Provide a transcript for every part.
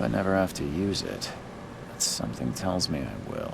I never have to use it, but something tells me I will.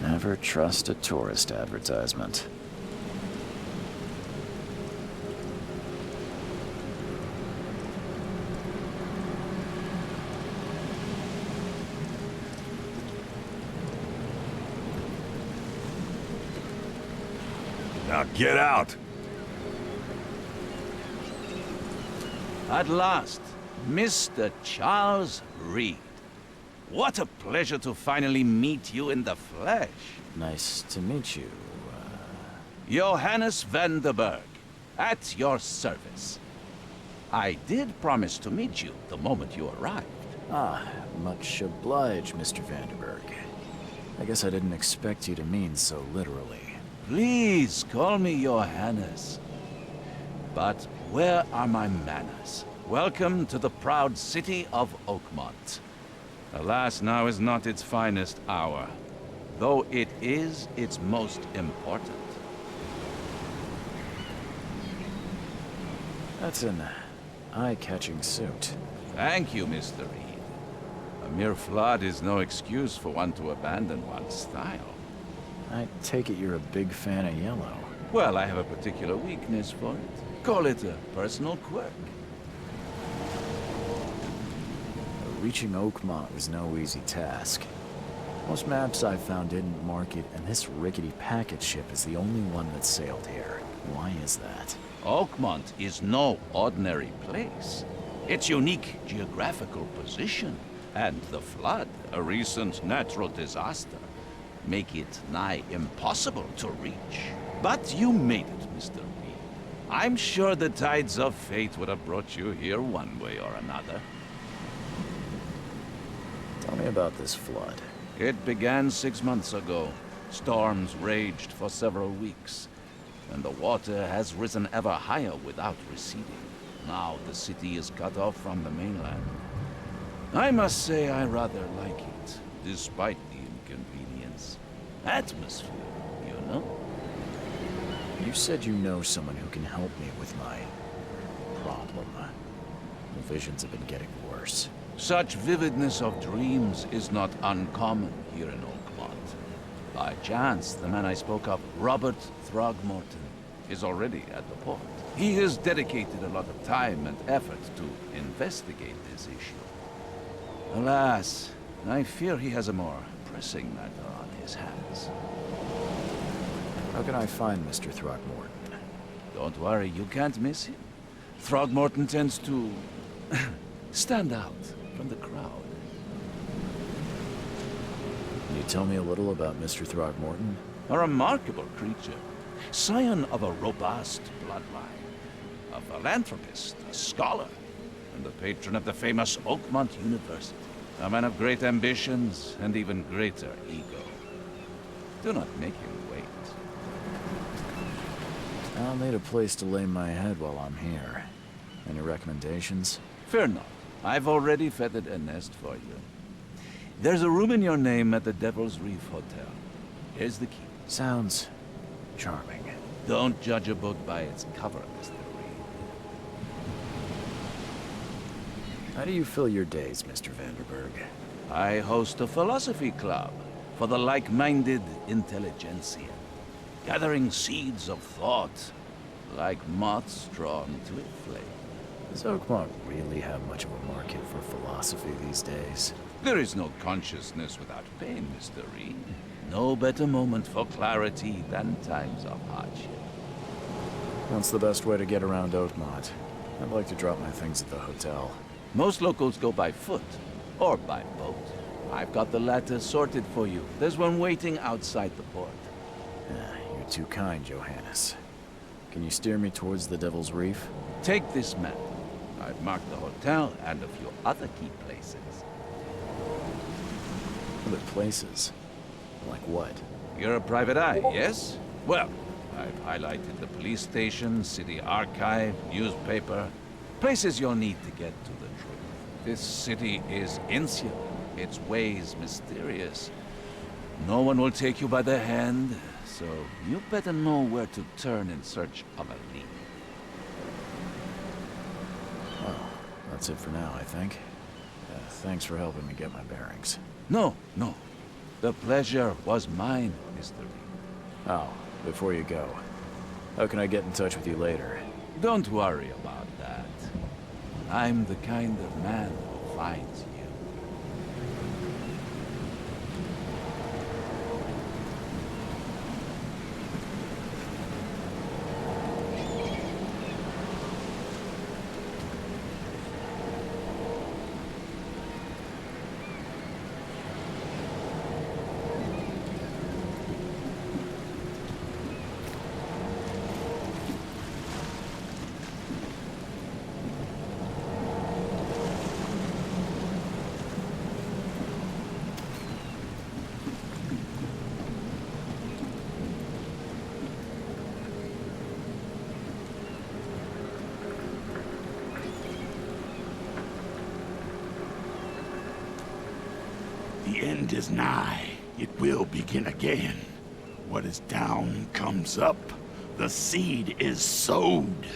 Never trust a tourist advertisement. Now get out! At last, Mr. Charles Reed. What a pleasure to finally meet you in the flesh. Nice to meet you. Johannes Van Der Burg, at your service. I did promise to meet you the moment you arrived. Ah, much obliged, Mr. Van Der Burg. I guess I didn't expect you to mean so literally. Please call me Johannes. But where are my manners? Welcome to the proud city of Oakmont. Alas, now is not its finest hour, though it is its most important. That's an eye-catching suit. Thank you, Mr. Reed. A mere flood is no excuse for one to abandon one's style. I take it you're a big fan of yellow. Well, I have a particular weakness for it. Call it a personal quirk. Reaching Oakmont was no easy task. Most maps I've found didn't mark it, and this rickety packet ship is the only one that sailed here. Why is that? Oakmont is no ordinary place. Its unique geographical position and the flood, a recent natural disaster, make it nigh impossible to reach. But you made it, Mr. Reed. I'm sure the tides of fate would have brought you here one way or another. Tell me about this flood. It began 6 months ago. Storms raged for several weeks, and the water has risen ever higher without receding. Now the city is cut off from the mainland. I must say I rather like it, despite the inconvenience. Atmosphere, you know? You said you know someone who can help me with my problem. The visions have been getting worse. Such vividness of dreams is not uncommon here in Oakmont. By chance, the man I spoke of, Robert Throgmorton, is already at the port. He has dedicated a lot of time and effort to investigate this issue. Alas, I fear he has a more pressing matter on his hands. How can I find Mr. Throgmorton? Don't worry, you can't miss him. Throgmorton tends to stand out from the crowd. Can you tell me a little about Mr. Throgmorton? A remarkable creature, scion of a robust bloodline, a philanthropist, a scholar, and the patron of the famous Oakmont University. A man of great ambitions and even greater ego. Do not make him wait. I'll need a place to lay my head while I'm here. Any recommendations? Fear not. I've already feathered a nest for you. There's a room in your name at the Devil's Reef Hotel. Here's the key. Sounds charming. Don't judge a book by its cover, Mr. Reed. How do you fill your days, Mr. Van Der Burg? I host a philosophy club for the like-minded intelligentsia, gathering seeds of thought like moths drawn to a flame. Does Oakmont really have much of a market for philosophy these days? There is no consciousness without pain, Mr. Reed. No better moment for clarity than times of hardship. What's the best way to get around Oakmont? I'd like to drop my things at the hotel. Most locals go by foot, or by boat. I've got the latter sorted for you. There's one waiting outside the port. You're too kind, Johannes. Can you steer me towards the Devil's Reef? Take this map. I've marked the hotel and a few other key places. Other places? Like what? You're a private eye, yes? Well, I've highlighted the police station, city archive, newspaper. Places you'll need to get to the truth. This city is insular, its ways mysterious. No one will take you by the hand, so you better know where to turn in search of a lead. Well, that's it for now, I think. Thanks for helping me get my bearings. No. The pleasure was mine, Mr. Reed. Oh, before you go, how can I get in touch with you later? Don't worry about that. I'm the kind of man who finds you. The end is nigh. It will begin again. What is down comes up. The seed is sowed.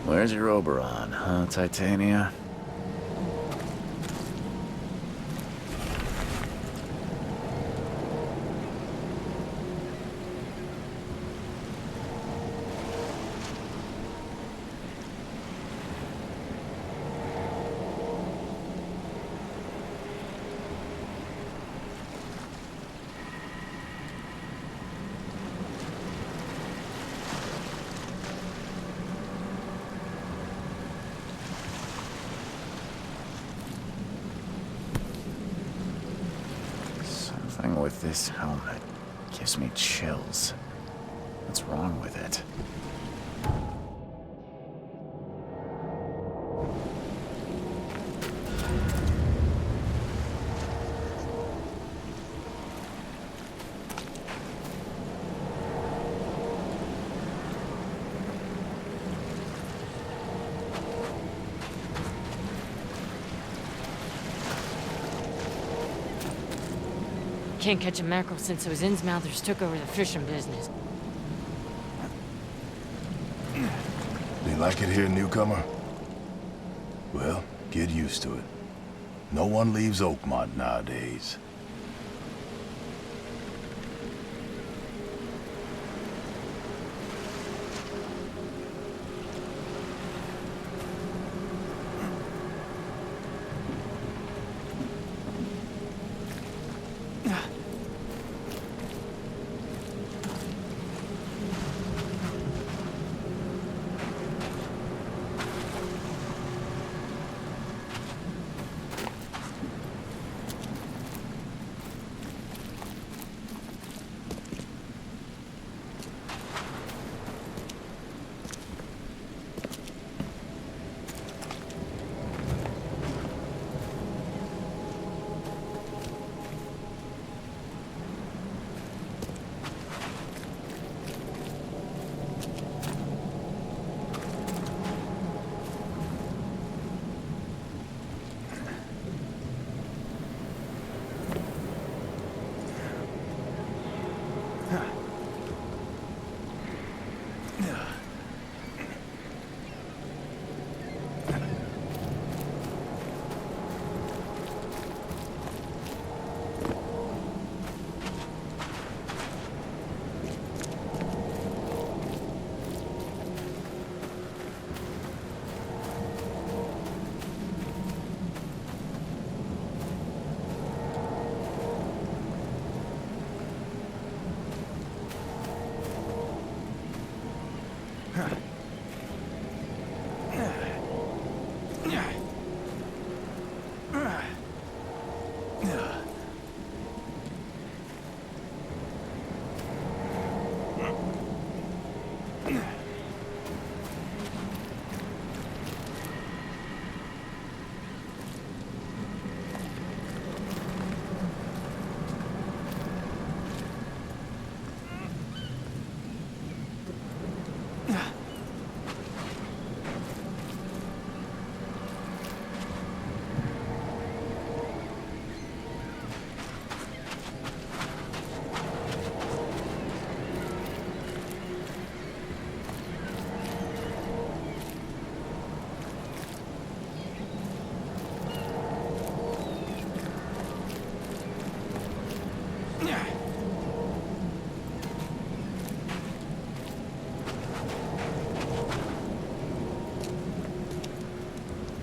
Where's your Oberon, huh, Titania? Something with this helmet gives me chills. What's wrong with it? Can't catch a mackerel since those Innsmouthers took over the fishing business. Do you like it here, newcomer? Well, get used to it. No one leaves Oakmont nowadays.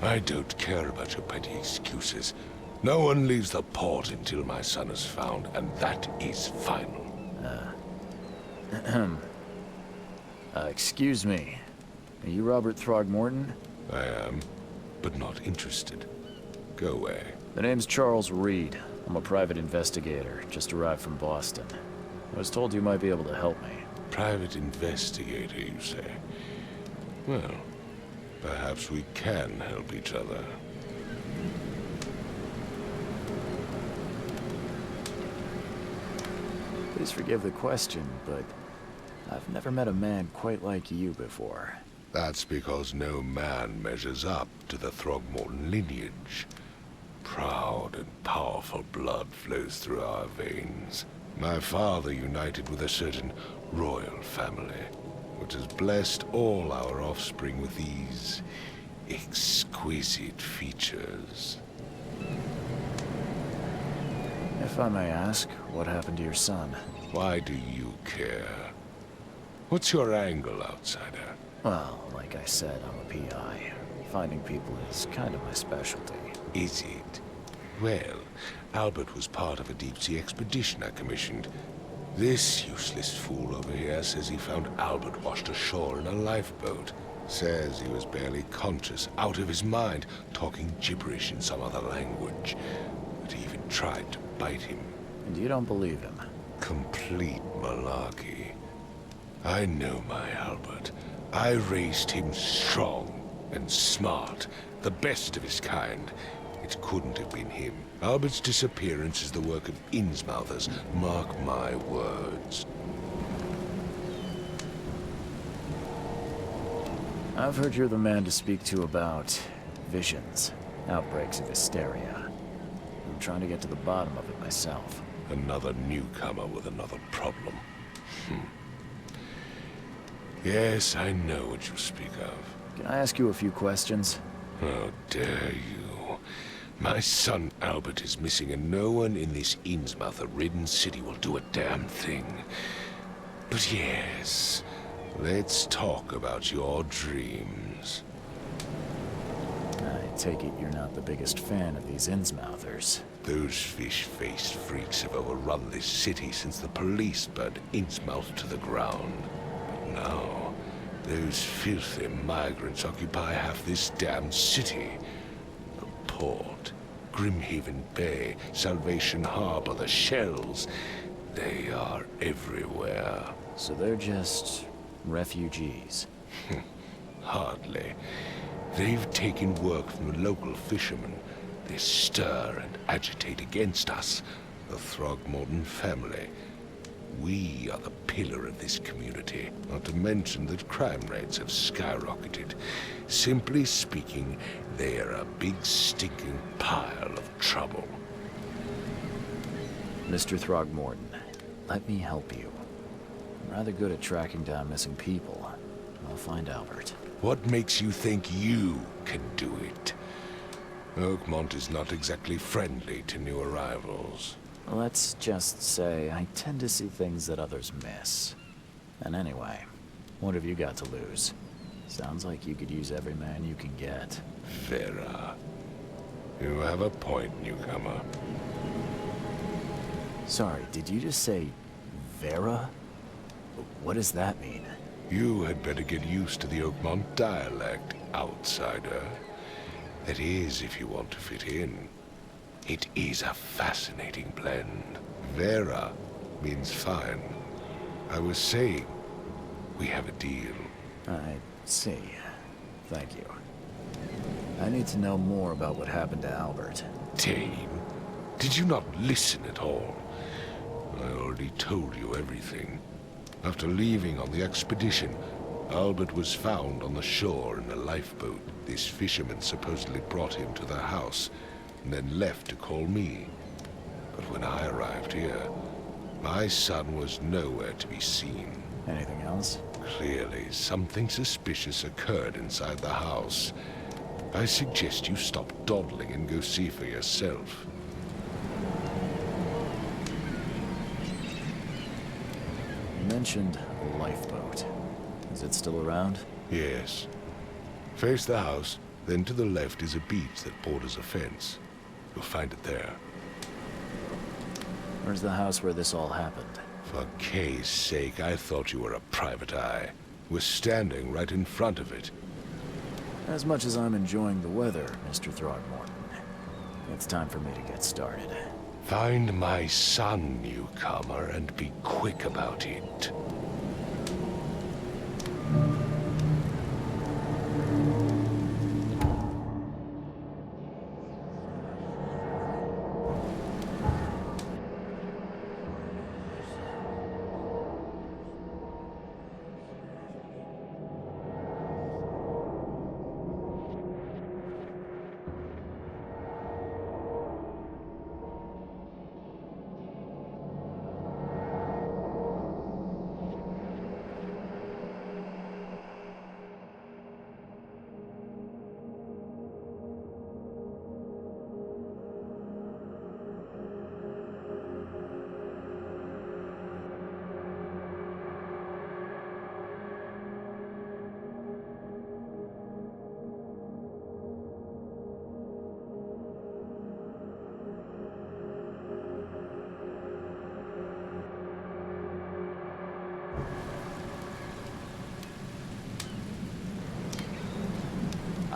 I don't care about your petty excuses. No one leaves the port until my son is found, and that is final. Excuse me. Are you Robert Throgmorton? I am, but not interested. Go away. The name's Charles Reed. I'm a private investigator, just arrived from Boston. I was told you might be able to help me. Private investigator, you say? Well, perhaps we can help each other. Please forgive the question, but I've never met a man quite like you before. That's because no man measures up to the Throgmorton lineage. Proud and powerful blood flows through our veins. My father united with a certain royal family, which has blessed all our offspring with these exquisite features. If I may ask, what happened to your son? Why do you care? What's your angle, outsider? Well, like I said, I'm a PI. Finding people is kind of my specialty. Is it? Well, Albert was part of a deep-sea expedition I commissioned. This useless fool over here says he found Albert washed ashore in a lifeboat. Says he was barely conscious, out of his mind, talking gibberish in some other language. That he even tried to bite him. And you don't believe him? Complete malarkey. I know my Albert. I raised him strong and smart, the best of his kind. It couldn't have been him. Albert's disappearance is the work of Innsmouthers, mark my words. I've heard you're the man to speak to about visions, outbreaks of hysteria. I'm trying to get to the bottom of it myself. Another newcomer with another problem. Yes, I know what you speak of. Can I ask you a few questions? How dare you? My son Albert is missing, and no one in this Innsmouther-ridden city will do a damn thing. But yes, let's talk about your dreams. I take it you're not the biggest fan of these Innsmouthers. Those fish-faced freaks have overrun this city since the police burned Innsmouth to the ground. But now, those filthy migrants occupy half this damned city. The port, Grimhaven Bay, Salvation Harbor, the shells, they are everywhere. So they're just refugees? Hardly. They've taken work from the local fishermen. They stir and agitate against us, the Throgmorton family. We are the pillar of this community, not to mention that crime rates have skyrocketed. Simply speaking, they are a big stinking pile of trouble. Mr. Throgmorton, let me help you. I'm rather good at tracking down missing people. I'll find Albert. What makes you think you can do it? Oakmont is not exactly friendly to new arrivals. Let's just say I tend to see things that others miss. And anyway, what have you got to lose? Sounds like you could use every man you can get. Vera. You have a point, newcomer. Sorry, did you just say Vera? What does that mean? You had better get used to the Oakmont dialect, outsider. That is, if you want to fit in. It is a fascinating blend. Vera means fine. I was saying, we have a deal. I see. Thank you. I need to know more about what happened to Albert. Dane, did you not listen at all? I already told you everything. After leaving on the expedition, Albert was found on the shore in a lifeboat. This fisherman supposedly brought him to their house, and then left to call me. But when I arrived here, my son was nowhere to be seen. Anything else? Clearly, something suspicious occurred inside the house. I suggest you stop dawdling and go see for yourself. You mentioned a lifeboat. Is it still around? Yes. Face the house, Then to the left is a beach that borders a fence. You'll find it there. Where's the house where this all happened? For Kay's sake, I thought you were a private eye. We're standing right in front of it. As much as I'm enjoying the weather, Mr. Throgmorton, it's time for me to get started. Find my son, newcomer, and be quick about it.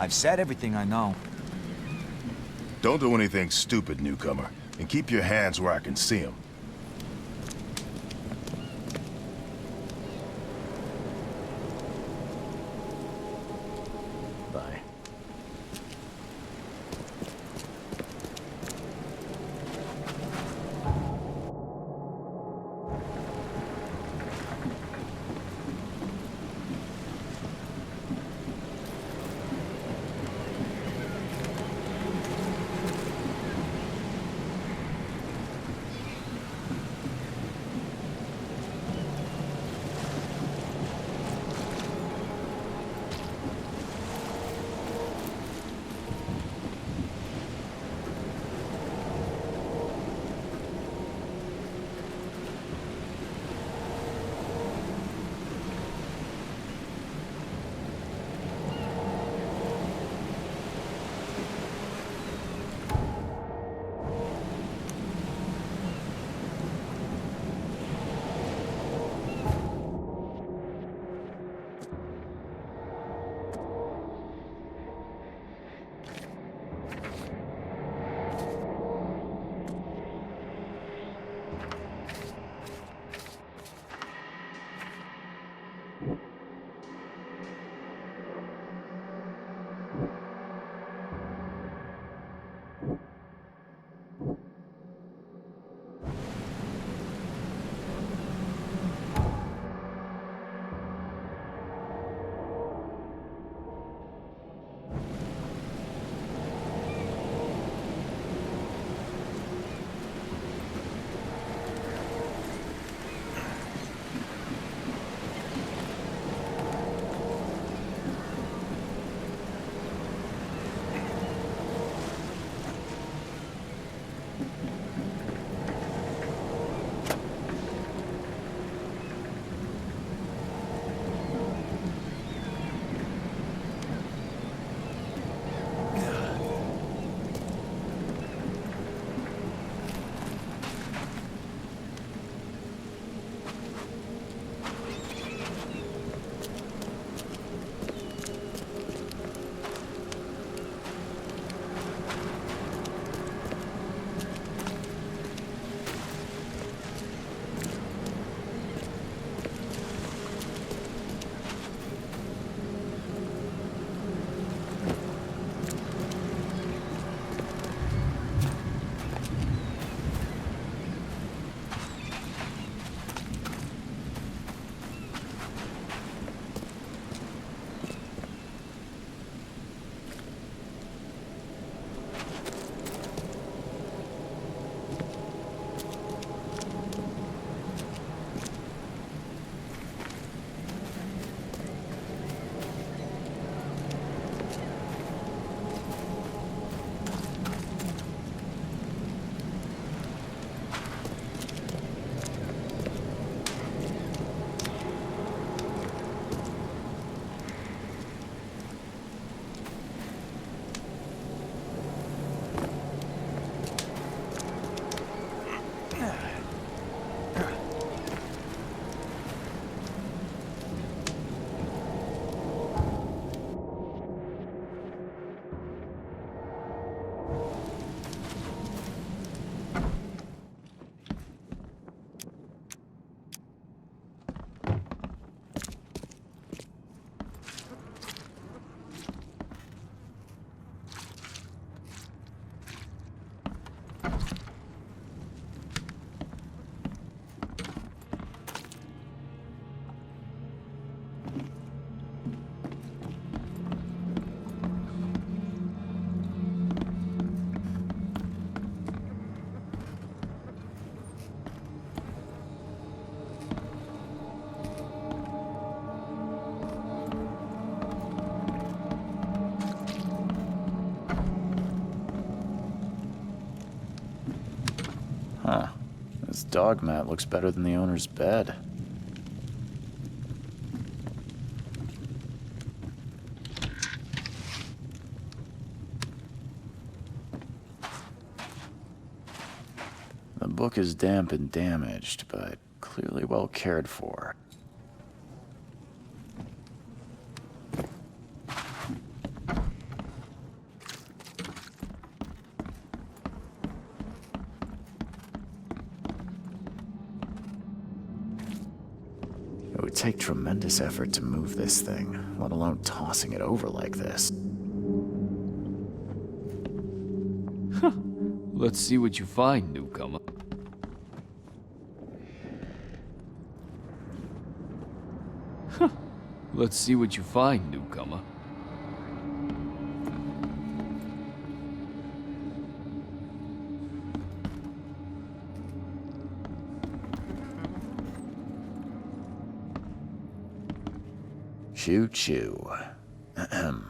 I've said everything I know. Don't do anything stupid, newcomer. And keep your hands where I can see them. Bye. Huh. This dog mat looks better than the owner's bed. The book is damp and damaged, but clearly well cared for. It would take tremendous effort to move this thing, let alone tossing it over like this. Let's see what you find, newcomer. Let's see what you find, newcomer. Choo choo. Ahem.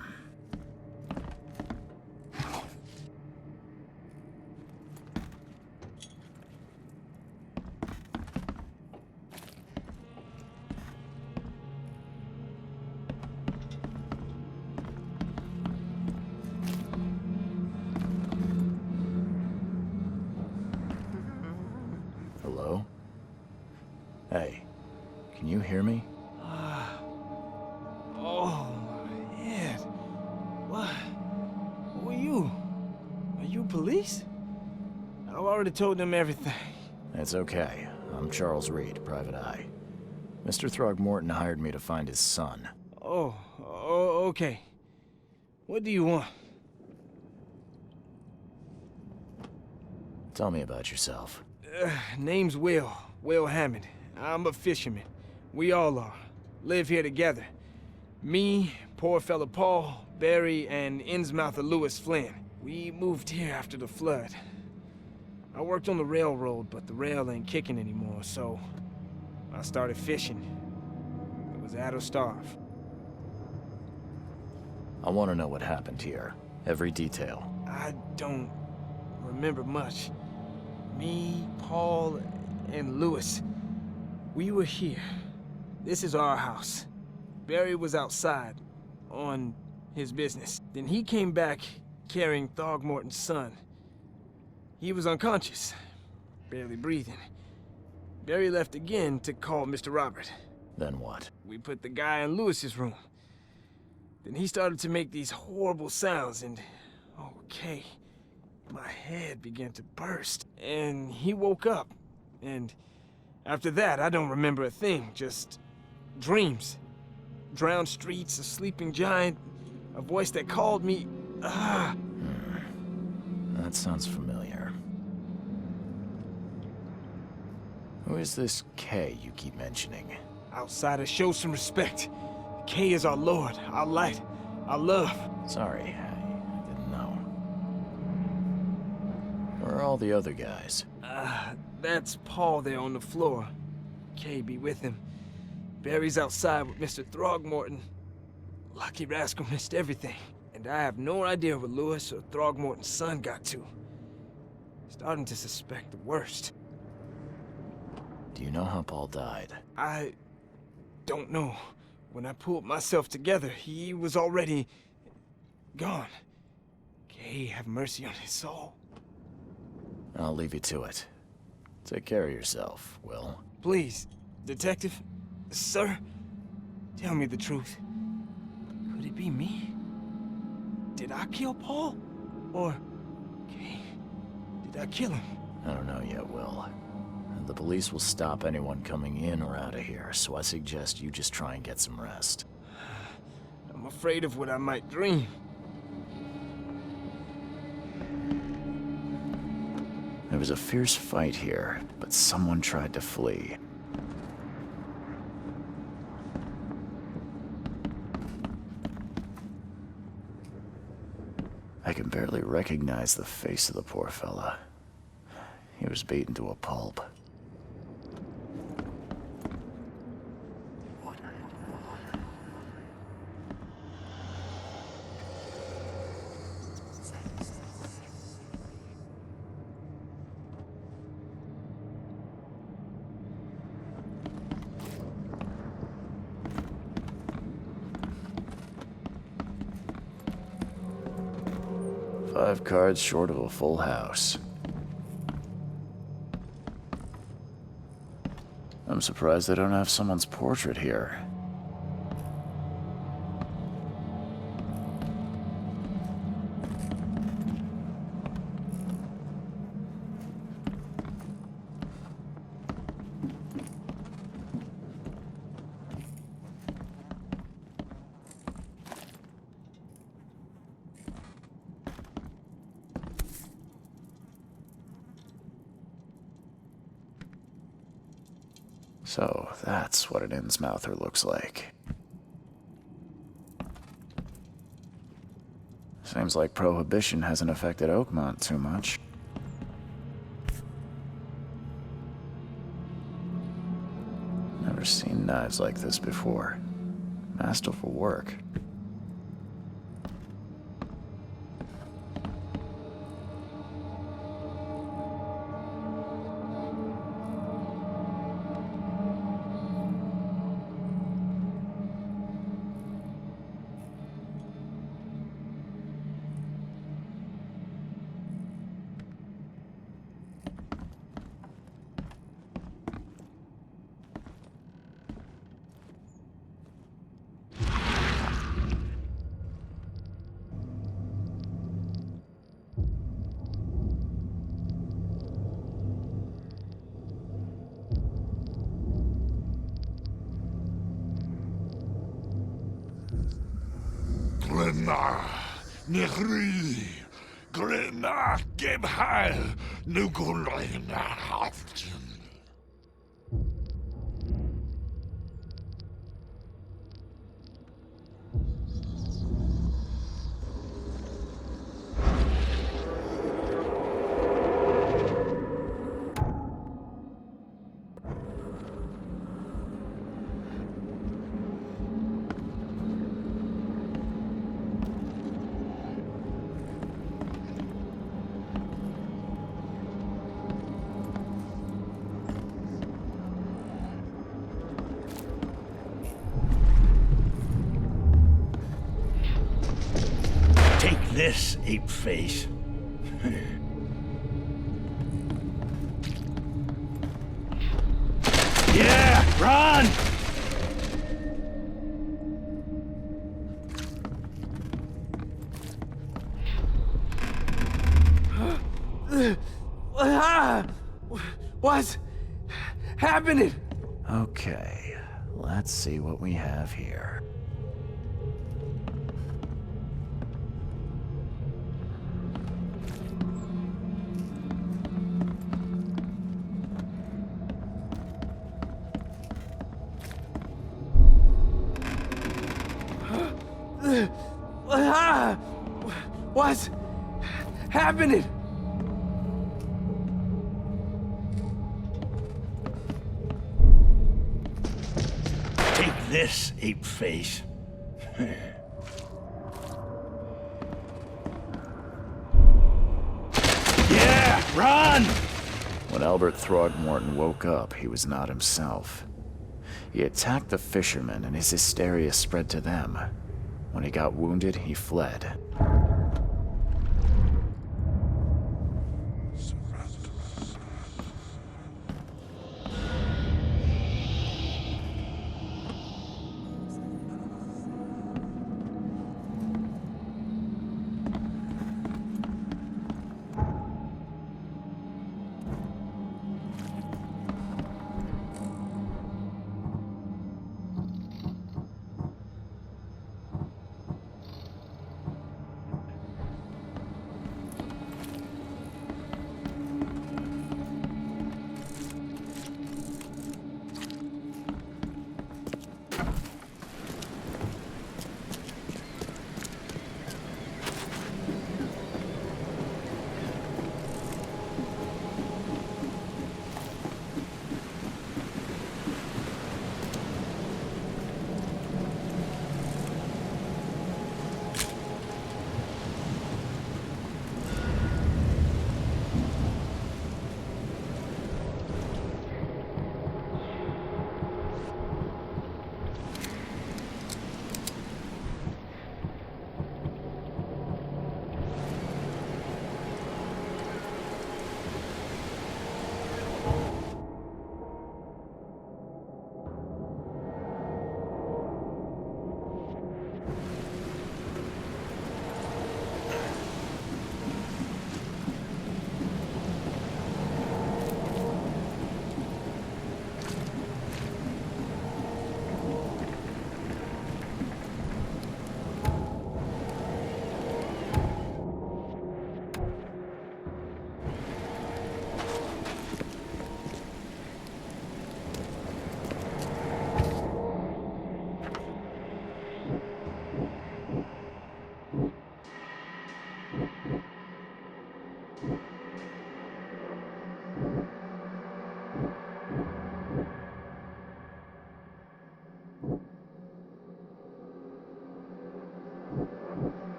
Hello? Hey, can you hear me? Oh, my head. What? Who are you? Are you police? I've already told them everything. It's okay. I'm Charlesreed, Private Eye. Mr. Throgmorton hired me to find his son. Oh, okay. What do you want? Tell me about yourself. Name's Will Hammond. I'm a fisherman. We all are. Live here together. Me, poor fella Paul, Barry, and Innsmouther Lewis Flynn. We moved here after the flood. I worked on the railroad, but the rail ain't kicking anymore, so I started fishing. It was at or starve. I want to know what happened here. Every detail. I don't remember much. Me, Paul, and Lewis, we were here. This is our house. Barry was outside, on his business. Then he came back carrying Throgmorton's son. He was unconscious, barely breathing. Barry left again to call Mr. Robert. Then what? We put the guy in Lewis's room. Then he started to make these horrible sounds and, okay, my head began to burst. And he woke up. And after that, I don't remember a thing, just dreams. Drowned streets, a sleeping giant, a voice that called me. That sounds familiar. Who is this K you keep mentioning? Outsiders, show some respect. K is our lord, our light, our love. Sorry, I didn't know. Where are all the other guys? That's Paul there on the floor. K be with him. Barry's outside with Mr. Throgmorton. Lucky rascal missed everything. And I have no idea where Lewis or Throgmorton's son got to. Starting to suspect the worst. Do you know how Paul died? I don't know. When I pulled myself together, he was already gone. Kay, have mercy on his soul. I'll leave you to it. Take care of yourself, Will. Please, Detective, sir, tell me the truth. Could it be me? Did I kill Paul? Or, Kay, did I kill him? I don't know yet, Will. The police will stop anyone coming in or out of here, so I suggest you just try and get some rest. I'm afraid of what I might dream. There was a fierce fight here, but someone tried to flee. I can barely recognize the face of the poor fella. He was beaten to a pulp. 5 cards short of a full house. I'm surprised they don't have someone's portrait here. So, that's what an Innsmouther looks like. Seems like Prohibition hasn't affected Oakmont too much. Never seen knives like this before. Masterful work. This ape face. Yeah, run! What's happening? Okay, let's see what we have here. What's happening? Take this, ape face. Yeah, run! When Albert Throgmorton woke up, he was not himself. He attacked the fishermen, and his hysteria spread to them. When he got wounded, he fled.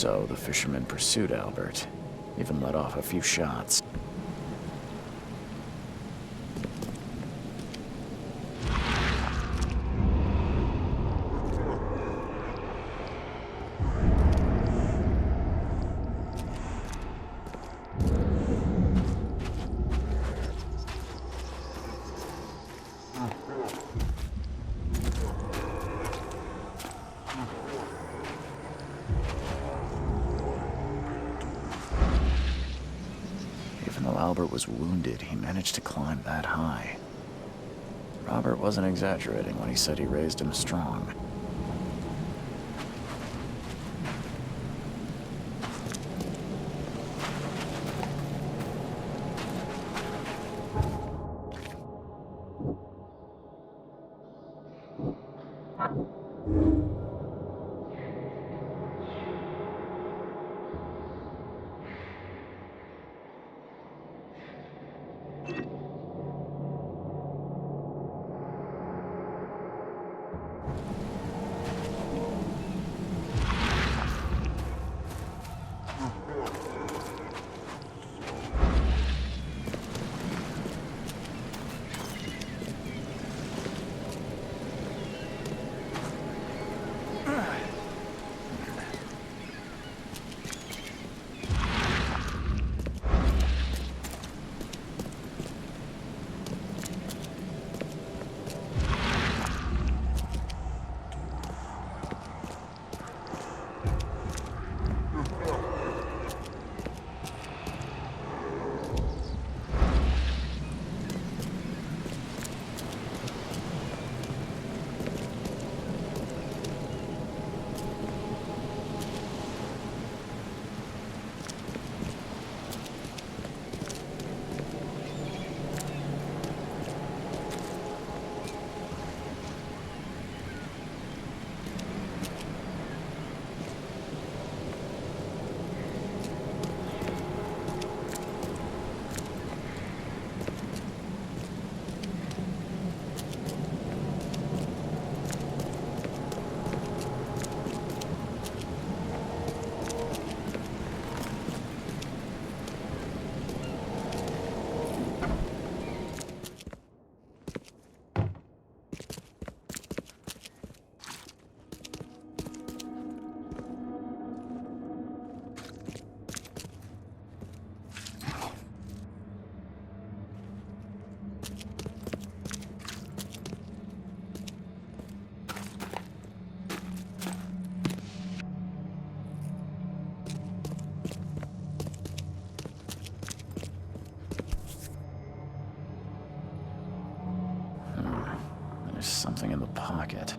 So the fisherman pursued Albert, even let off a few shots. Albert was wounded, he managed to climb that high. Robert wasn't exaggerating when he said he raised him strong. Something in the pocket.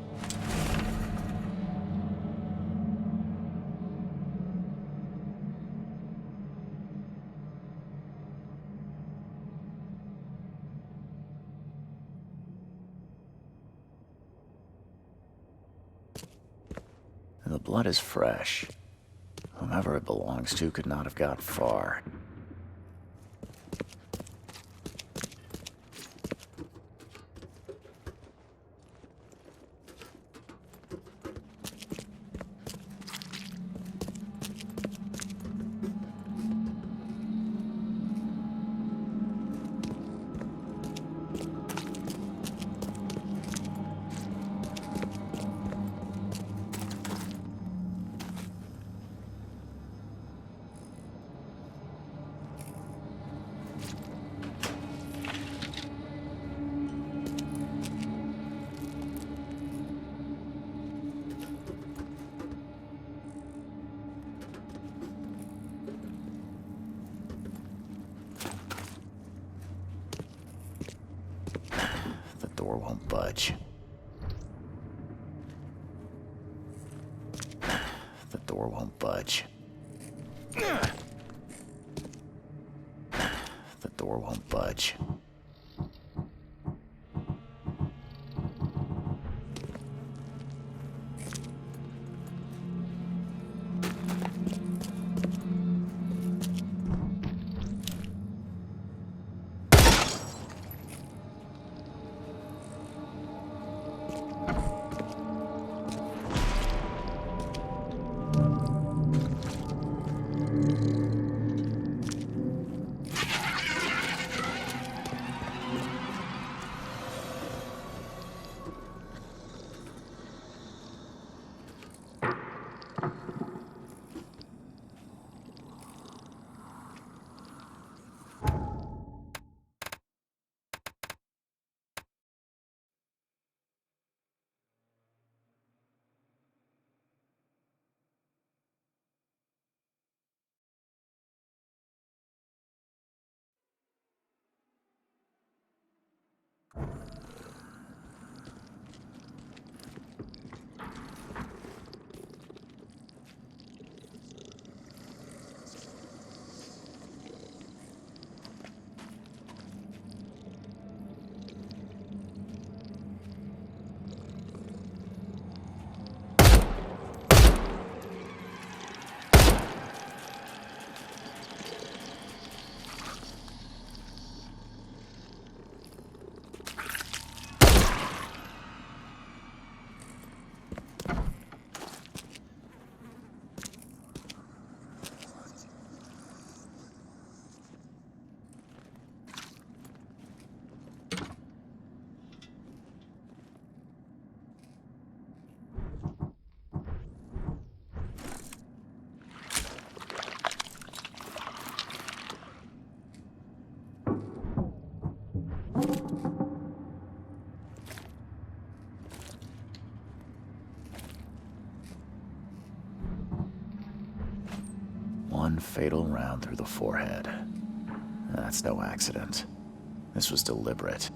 The blood is fresh. Whomever it belongs to could not have got far. Door won't budge. The door won't budge. The door won't budge. One fatal round through the forehead. That's no accident. This was deliberate.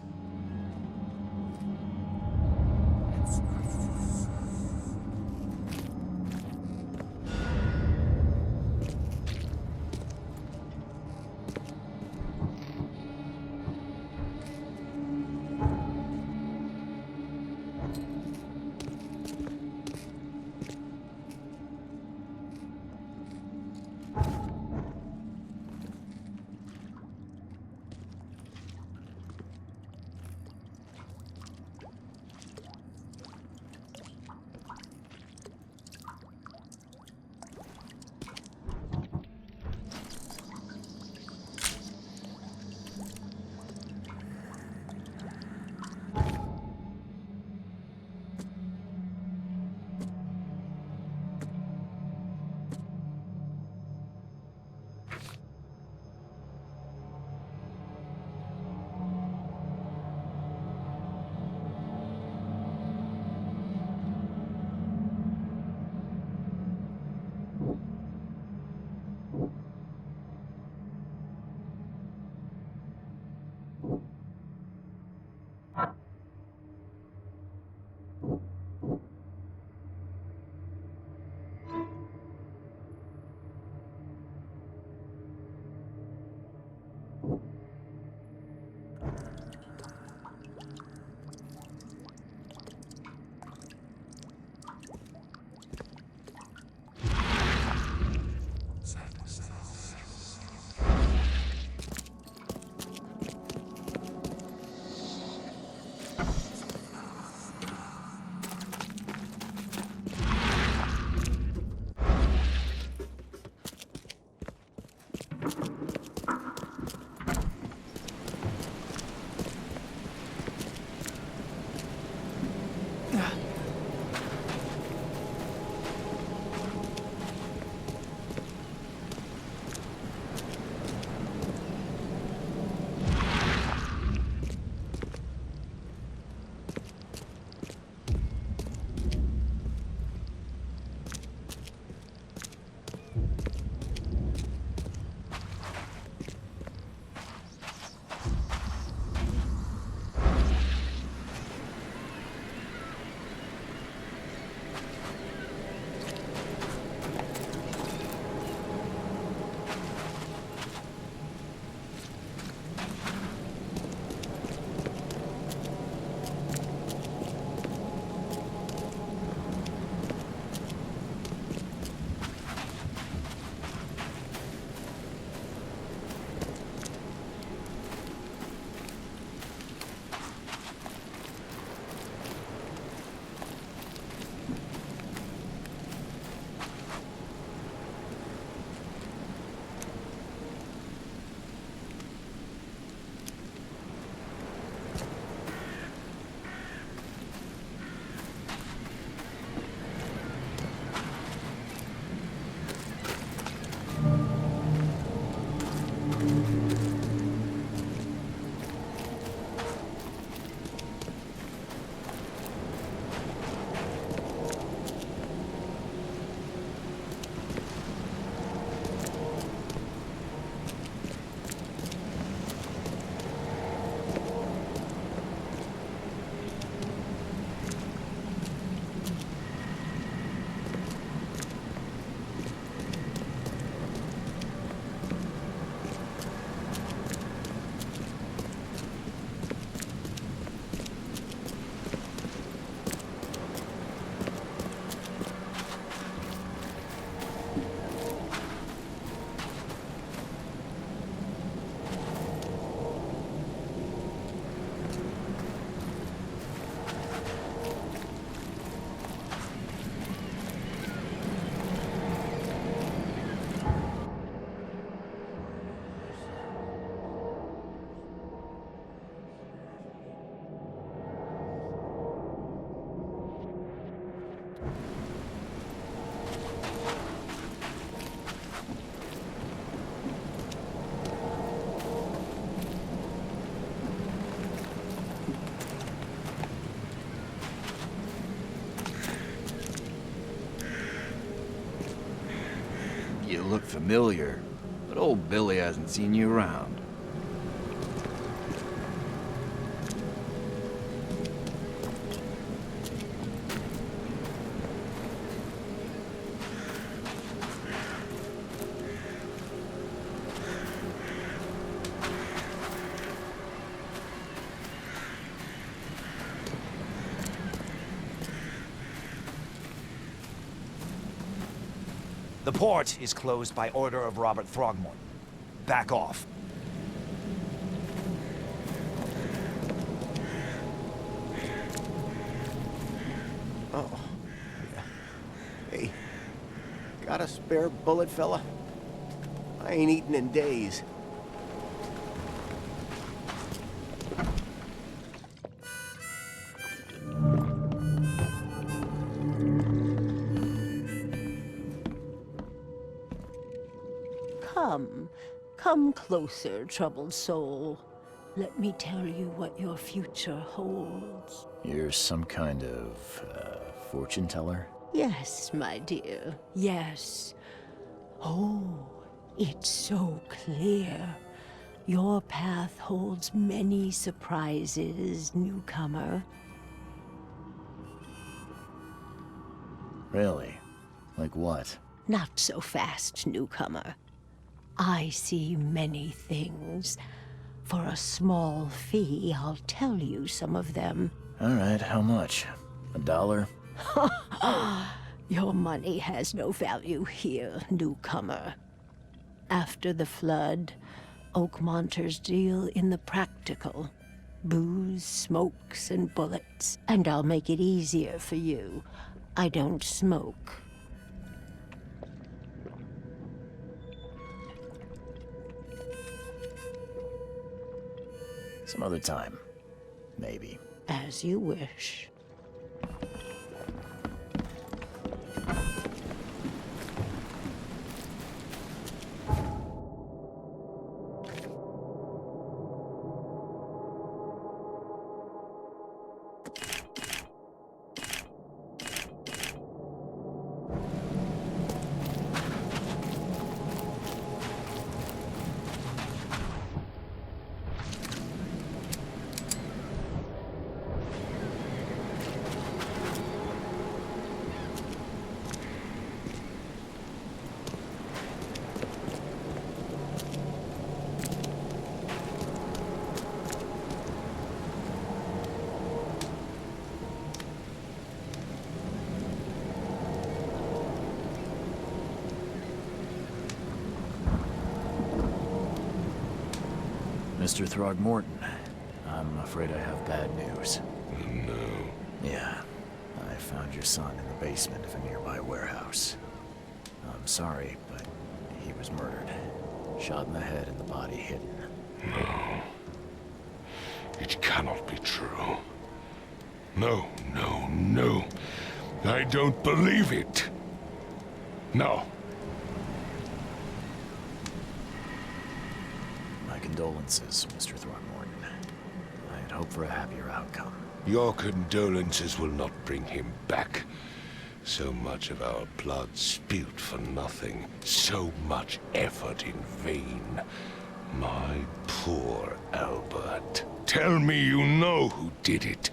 You look familiar, but old Billy hasn't seen you around. The port is closed by order of Robert Throgmorton. Back off. Oh. Yeah. Hey, got a spare bullet, fella? I ain't eaten in days. Come closer, troubled soul. Let me tell you what your future holds. You're some kind of, fortune teller? Yes, my dear, yes. Oh, it's so clear. Your path holds many surprises, newcomer. Really? Like what? Not so fast, newcomer. I see many things. For a small fee, I'll tell you some of them. All right, how much? $1? Your money has no value here, newcomer. After the flood, Oakmonters deal in the practical. Booze, smokes, and bullets. And I'll make it easier for you. I don't smoke. Some other time. Maybe. As you wish. Mr. Throgmorton, I'm afraid I have bad news. No. Yeah, I found your son in the basement of a nearby warehouse. I'm sorry, but he was murdered. Shot in the head and the body hidden. No. It cannot be true. No, no, no. I don't believe it. No. My condolences, Mr. Throgmorton. I had hoped for a happier outcome. Your condolences will not bring him back. So much of our blood spilled for nothing. So much effort in vain. My poor Albert. Tell me you know who did it.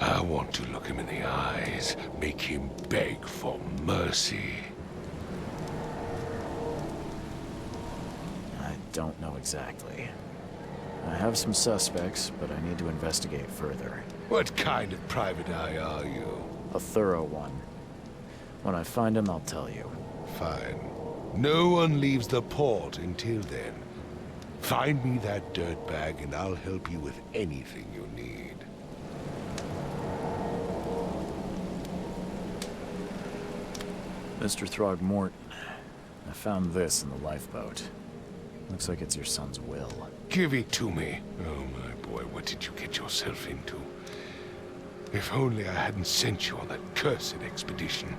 I want to look him in the eyes, make him beg for mercy. I don't know exactly. I have some suspects, but I need to investigate further. What kind of private eye are you? A thorough one. When I find him, I'll tell you. Fine. No one leaves the port until then. Find me that dirtbag and I'll help you with anything you need. Mr. Throgmorton, I found this in the lifeboat. Looks like it's your son's will. Give it to me. Oh my boy, what did you get yourself into? If only I hadn't sent you on that cursed expedition.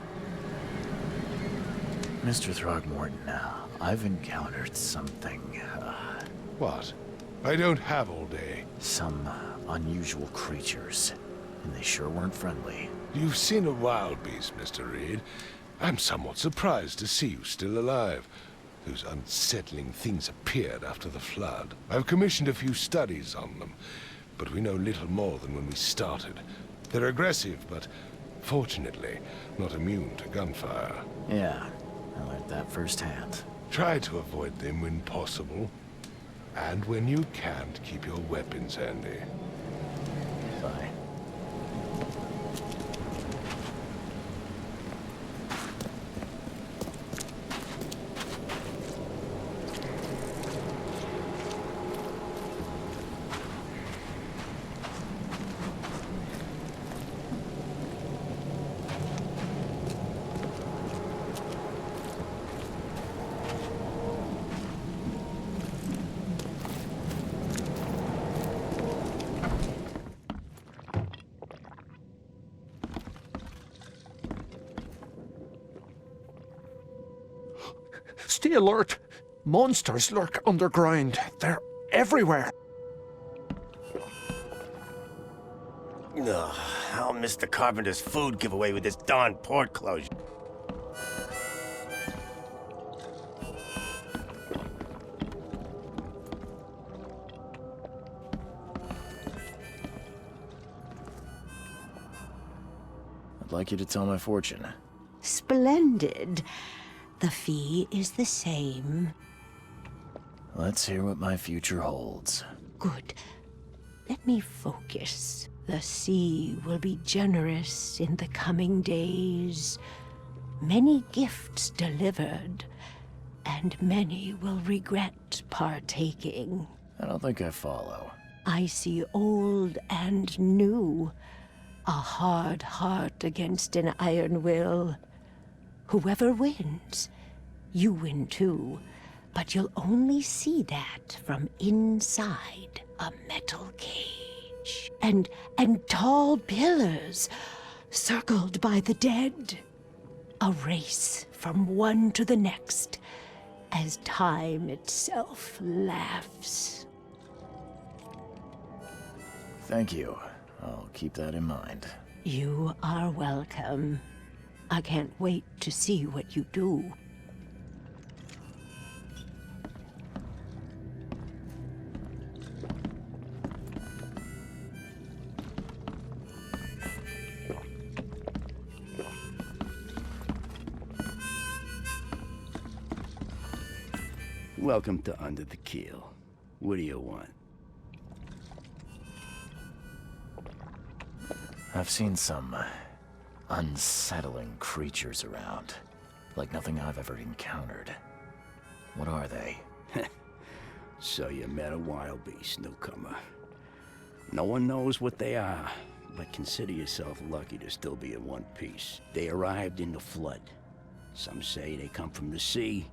Mr. Throgmorton, I've encountered something, What? I don't have all day. Some unusual creatures, and they sure weren't friendly. You've seen a wild beast, Mr. Reed. I'm somewhat surprised to see you still alive. Those unsettling things appeared after the flood. I've commissioned a few studies on them, but we know little more than when we started. They're aggressive, but fortunately not immune to gunfire. Yeah, I learned that firsthand. Try to avoid them when possible. And when you can't, keep your weapons handy. Bye. Stay alert! Monsters lurk underground. They're everywhere. Ugh, I'll miss the carpenter's food giveaway with this darn port closure. I'd like you to tell my fortune. Splendid. The fee is the same. Let's hear what my future holds. Good. Let me focus. The sea will be generous in the coming days. Many gifts delivered, and many will regret partaking. I don't think I follow. I see old and new. A hard heart against an iron will. Whoever wins, you win too. But you'll only see that from inside a metal cage. And tall pillars circled by the dead. A race from one to the next as time itself laughs. Thank you. I'll keep that in mind. You are welcome. I can't wait to see what you do. Welcome to Under the Keel. What do you want? I've seen some unsettling creatures around. Like nothing I've ever encountered. What are they? So you met a wild beast, newcomer. No one knows what they are, but consider yourself lucky to still be in one piece. They arrived in the flood. Some say they come from the sea.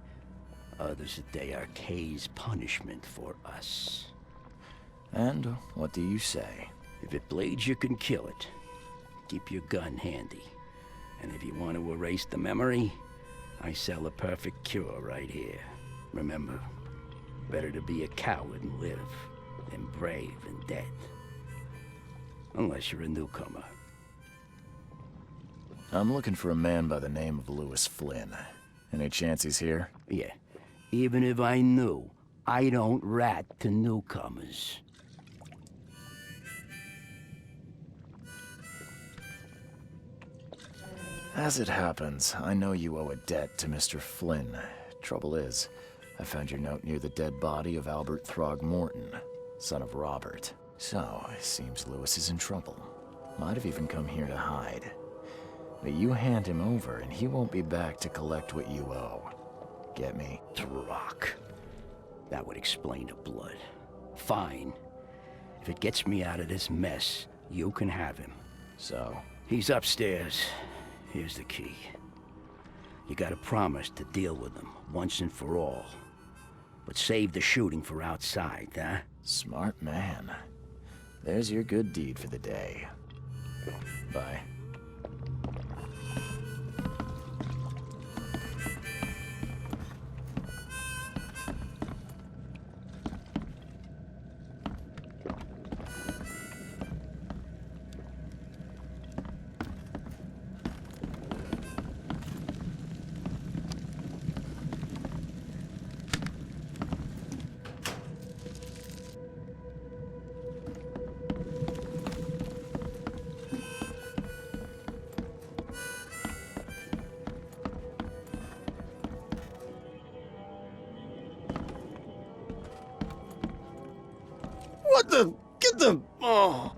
Others that they are Kay's punishment for us. And what do you say? If it bleeds, you can kill it. Keep your gun handy. And if you want to erase the memory, I sell a perfect cure right here. Remember, better to be a coward and live than brave and dead. Unless you're a newcomer. I'm looking for a man by the name of Lewis Flynn. Any chance he's here? Yeah. Even if I knew, I don't rat to newcomers. As it happens, I know you owe a debt to Mr. Flynn. Trouble is, I found your note near the dead body of Albert Throgmorton, son of Robert. So, it seems Lewis is in trouble. Might have even come here to hide. But you hand him over and he won't be back to collect what you owe. Get me? Rock. That would explain the blood. Fine. If it gets me out of this mess, you can have him. So? He's upstairs. Here's the key. You gotta promise to deal with him, once and for all. But save the shooting for outside, huh? Smart man. There's your good deed for the day. Bye. Get them! Oh!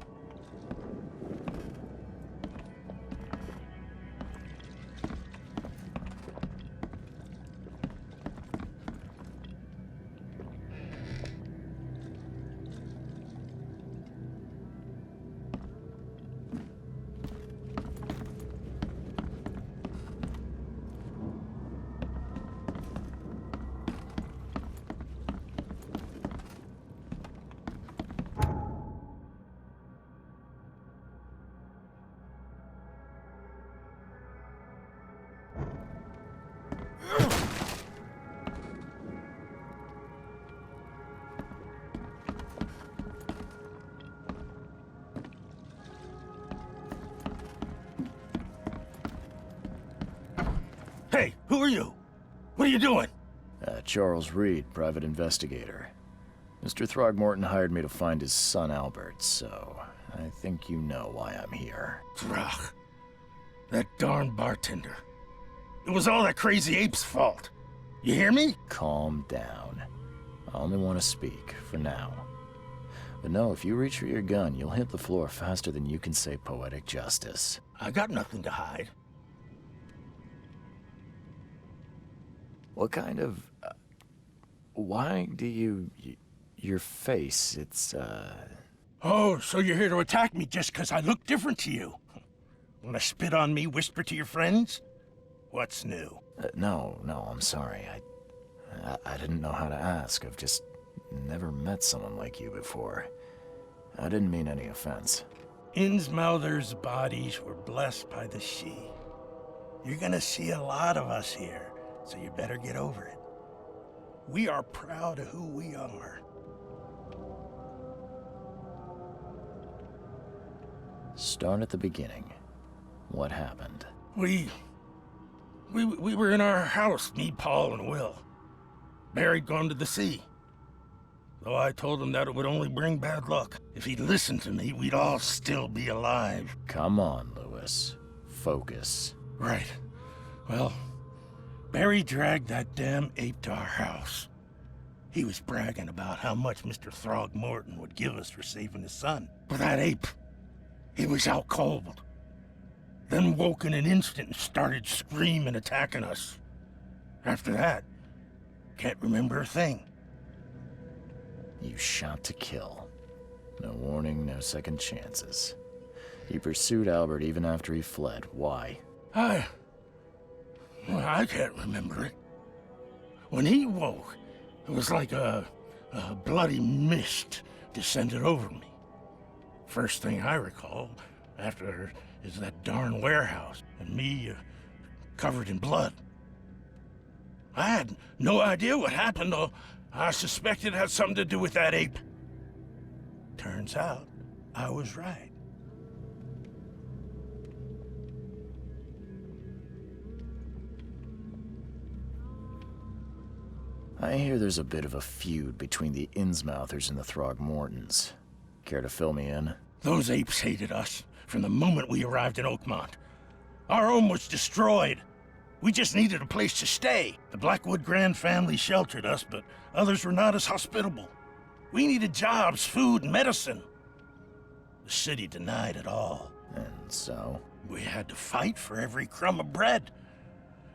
Hey, who are you? What are you doing? Charles Reed, private investigator. Mr. Throgmorton hired me to find his son Albert, so I think you know why I'm here. Throg. That darn bartender. It was all that crazy ape's fault. You hear me? Calm down. I only want to speak, for now. But no, if you reach for your gun, you'll hit the floor faster than you can say poetic justice. I got nothing to hide. What kind of... why do you... your face, it's, Oh, so you're here to attack me just because I look different to you? Wanna spit on me, whisper to your friends? What's new? No, I'm sorry. I didn't know how to ask. I've just never met someone like you before. I didn't mean any offense. Innsmouther's bodies were blessed by the she. You're gonna see a lot of us here, so you better get over it. We are proud of who we are. Start at the beginning. What happened? We were in our house, me, Paul, and Will. Barry'd gone to the sea. Though I told him that it would only bring bad luck. If he'd listened to me, we'd all still be alive. Come on, Lewis. Focus. Right. Well, Barry dragged that damn ape to our house. He was bragging about how much Mr. Throgmorton would give us for saving his son. But that ape, he was out cold. Then woke in an instant and started screaming, attacking us. After that, can't remember a thing. You shot to kill. No warning, no second chances. You pursued Albert even after he fled. Why? I can't remember it. When he woke, it was like a bloody mist descended over me. First thing I recall after is that darn warehouse, and me covered in blood. I had no idea what happened, though I suspected it had something to do with that ape. Turns out, I was right. I hear there's a bit of a feud between the Innsmouthers and the Throgmortons. Care to fill me in? Those apes hated us from the moment we arrived in Oakmont. Our home was destroyed. We just needed a place to stay. The Blackwood Grand family sheltered us, but others were not as hospitable. We needed jobs, food, and medicine. The city denied it all. And so? We had to fight for every crumb of bread.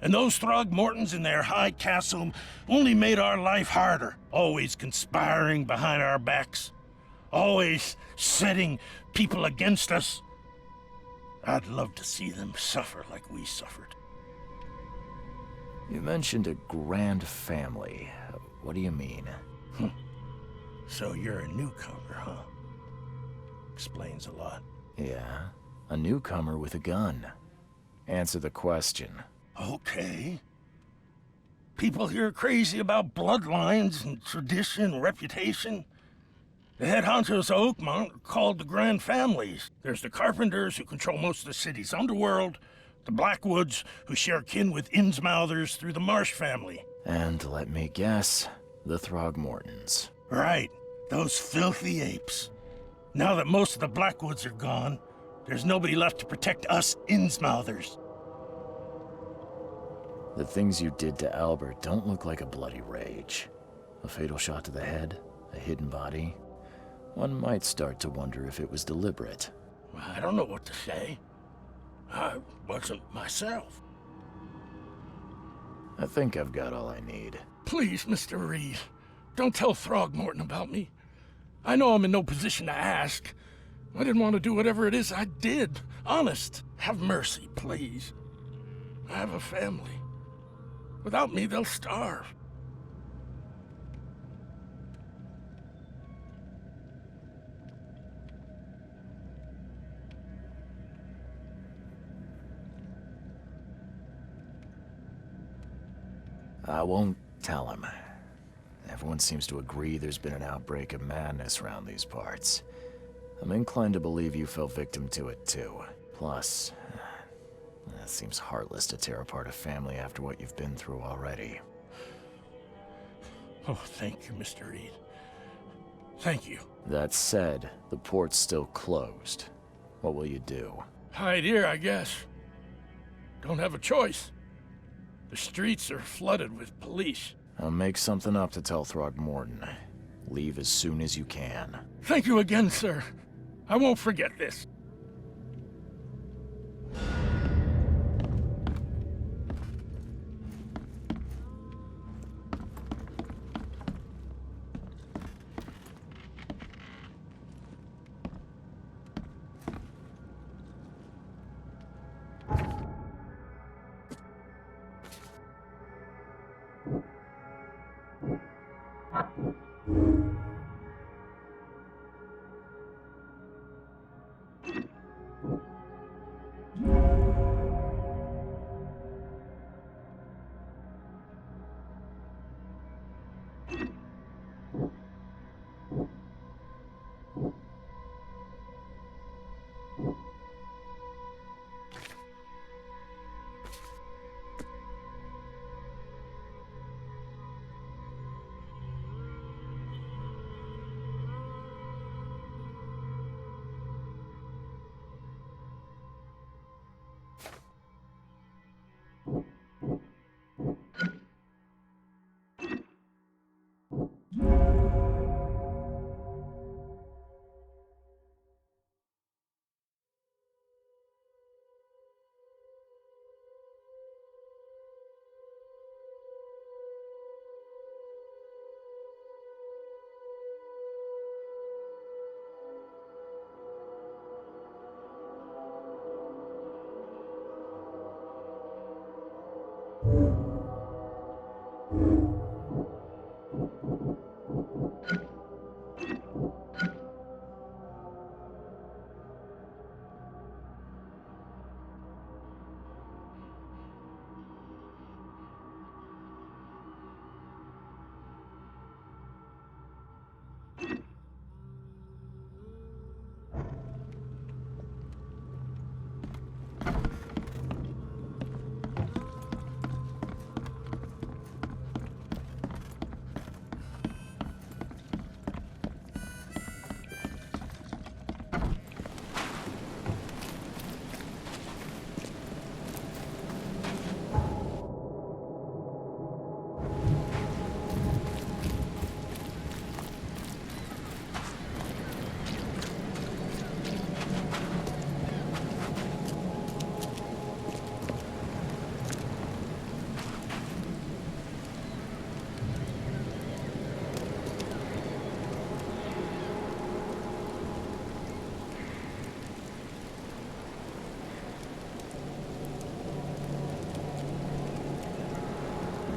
And those Throgmortons in their high castle only made our life harder, always conspiring behind our backs, always setting people against us. I'd love to see them suffer like we suffered. You mentioned a grand family. What do you mean? So you're a newcomer, huh? Explains a lot. Yeah, a newcomer with a gun. Answer the question. Okay. People here are crazy about bloodlines and tradition and reputation. The head honchos of Oakmont are called the Grand Families. There's the Carpenters, who control most of the city's underworld, the Blackwoods, who share kin with Innsmouthers through the Marsh family. And let me guess, the Throgmortons. Right, those filthy apes. Now that most of the Blackwoods are gone, there's nobody left to protect us Innsmouthers. The things you did to Albert don't look like a bloody rage. A fatal shot to the head, a hidden body. one might start to wonder if it was deliberate. I don't know what to say. I wasn't myself. I think I've got all I need. Please, Mr. Reed, don't tell Throgmorton about me. I know I'm in no position to ask. I didn't want to do whatever it is I did. Honest. Have mercy, please. I have a family. Without me, they'll starve. I won't tell him. Everyone seems to agree there's been an outbreak of madness around these parts. I'm inclined to believe you fell victim to it too. Plus, it seems heartless to tear apart a family after what you've been through already. Oh, thank you, Mr. Reed. Thank you. That said, the port's still closed. What will you do? Hide here, I guess. Don't have a choice. The streets are flooded with police. I'll make something up to tell Throgmorton. Leave as soon as you can. Thank you again, sir. I won't forget this.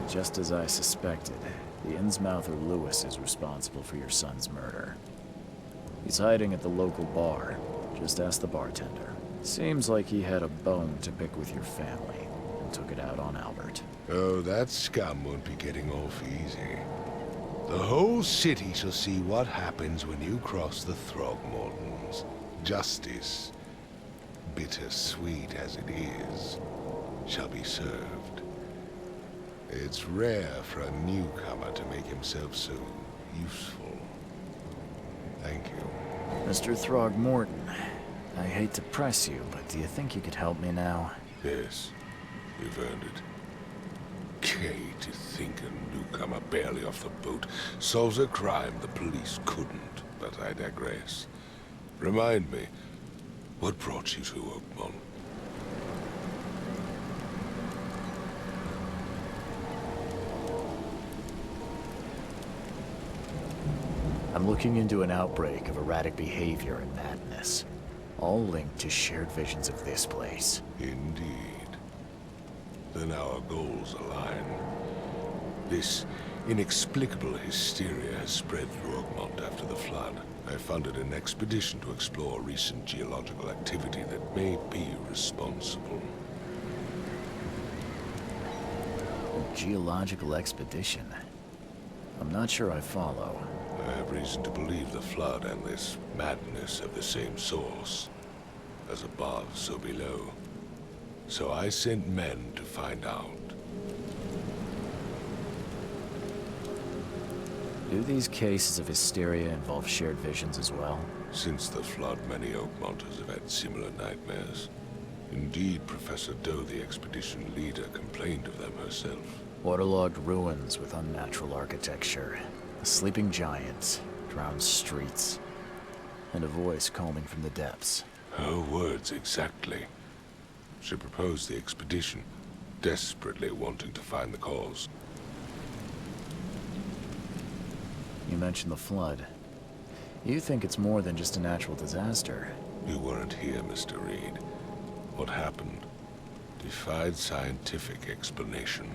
Just as I suspected, the Innsmouther Lewis is responsible for your son's murder. He's hiding at the local bar. Just ask the bartender. Seems like he had a bone to pick with your family, and took it out on Albert. Oh, that scum won't be getting off easy. The whole city shall see what happens when you cross the Throgmortons. Justice, bittersweet as it is, shall be served. It's rare for a newcomer to make himself so useful. Thank you. Mr. Throgmorton, I hate to press you, but do you think you could help me now? Yes, you've earned it. Kay, to think a newcomer barely off the boat solves a crime the police couldn't. but I digress. Remind me, what brought you to Oakmont? I'm looking into an outbreak of erratic behavior and madness, all linked to shared visions of this place. Indeed. Then our goals align. This inexplicable hysteria has spread through Oakmont after the flood. I funded an expedition to explore recent geological activity that may be responsible. A geological expedition? I'm not sure I follow. I have reason to believe the flood and this madness have the same source. As above, so below. So I sent men to find out. Do these cases of hysteria involve shared visions as well? Since the flood, many Oakmonters have had similar nightmares. Indeed, Professor Doe, the expedition leader, complained of them herself. Waterlogged ruins with unnatural architecture, a sleeping giant, drowned streets, and a voice calling from the depths. Her words exactly. She proposed the expedition, desperately wanting to find the cause. You mentioned the flood. You think it's more than just a natural disaster. You weren't here, Mr. Reed. What happened defied scientific explanation.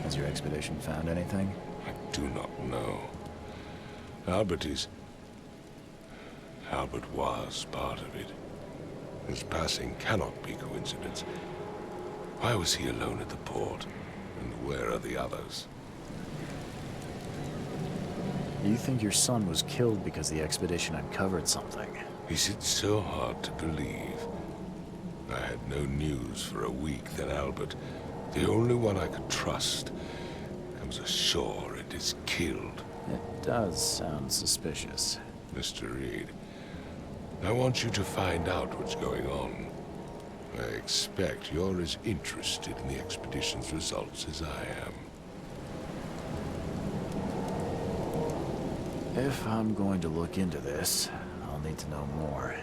Has your expedition found anything? I do not know. Albert was part of it. His passing cannot be coincidence. Why was he alone at the port? And where are the others? You think your son was killed because the expedition uncovered something? Is it so hard to believe? I had no news for a week, then Albert, the only one I could trust, comes ashore and is killed. It does sound suspicious. Mr. Reed, I want you to find out what's going on. I expect you're as interested in the expedition's results as I am. If I'm going to look into this, I'll need to know more.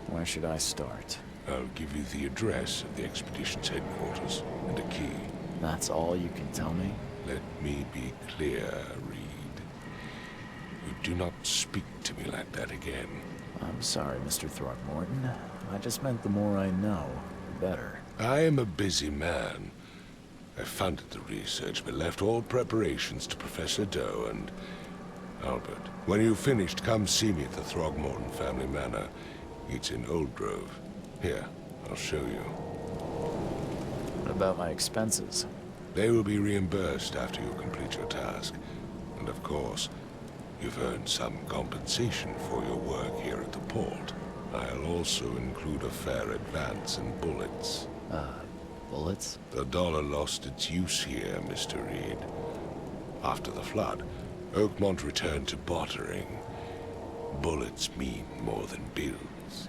Where should I start? I'll give you the address of the expedition's headquarters and a key. That's all you can tell me? Let me be clear, Reed. You do not speak to me like that again. I'm sorry, Mr. Throckmorton. I just meant the more I know, the better. I am a busy man. I funded the research, but left all preparations to Professor Doe and Albert. When you've finished, come see me at the Throgmorton family manor. It's in Old Grove. Here, I'll show you. What about my expenses? They will be reimbursed after you complete your task. And of course, you've earned some compensation for your work here at the port. I'll also include a fair advance in bullets. Bullets? The dollar lost its use here, Mr. Reed. After the flood, Oakmont returned to bartering. Bullets mean more than bills.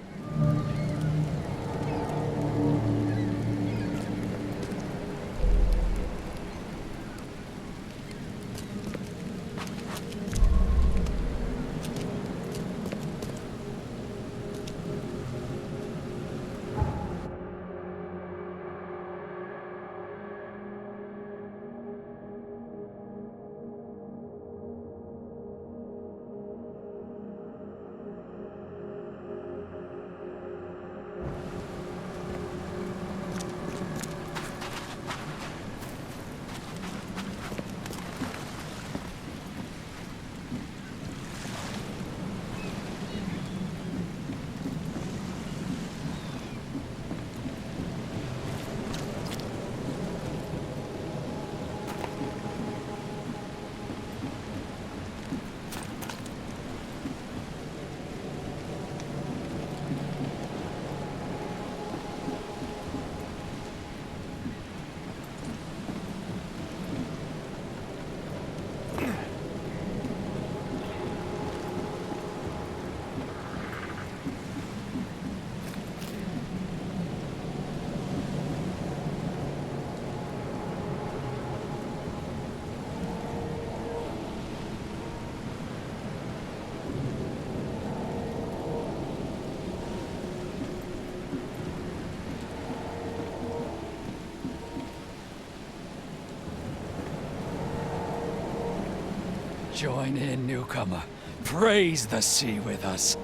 Join in, newcomer. Praise the sea with us.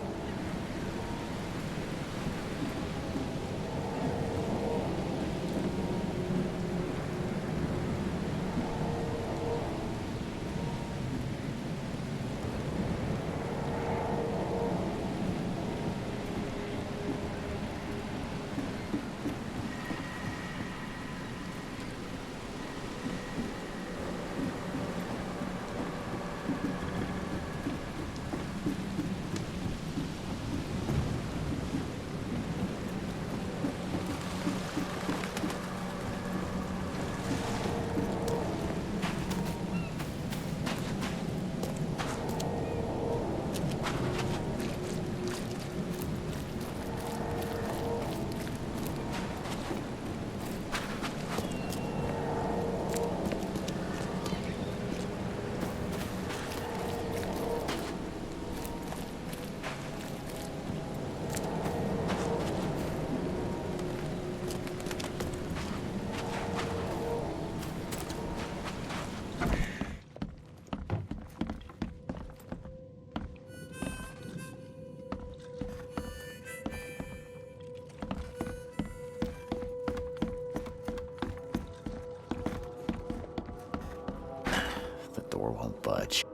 Door won't budge.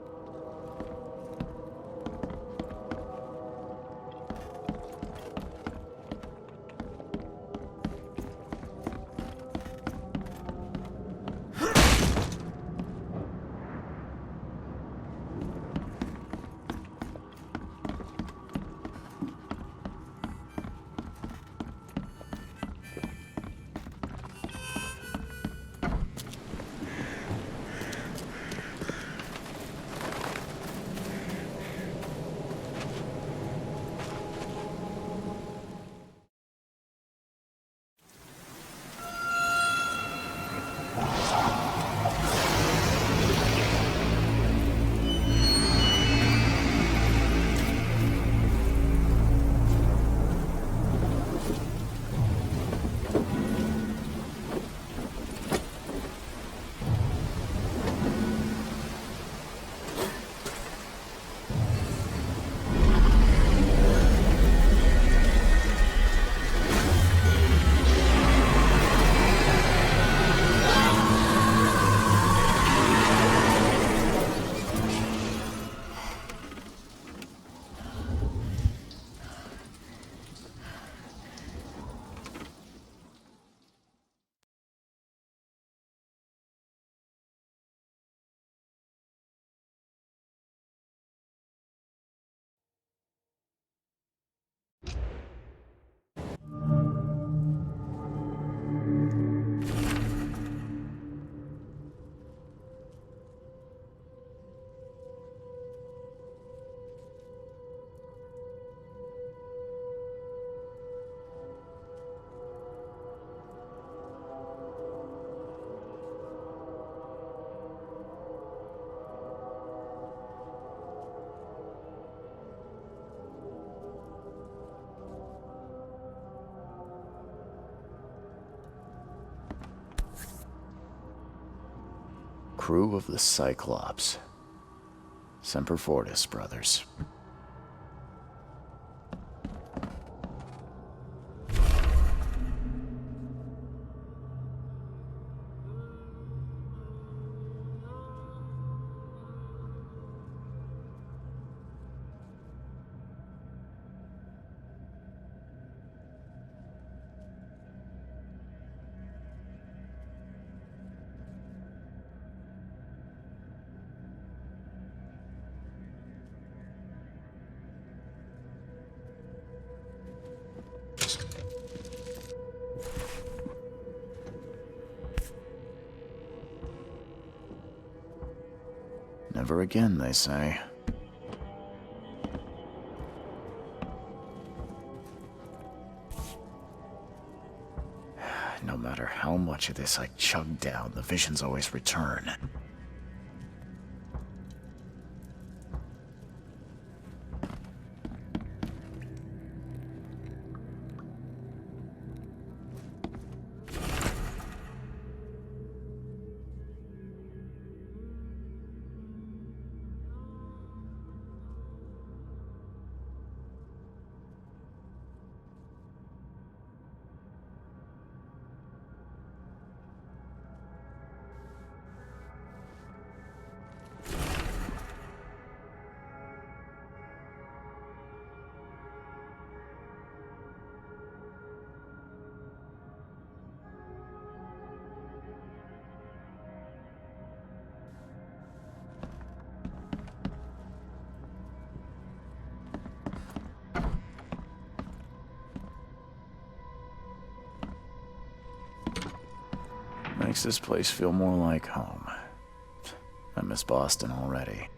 Crew of the Cyclops. Semper Fortis, brothers. Never again, they say. No matter how much of this I chug down, the visions always return. makes this place feel more like home. I miss Boston already.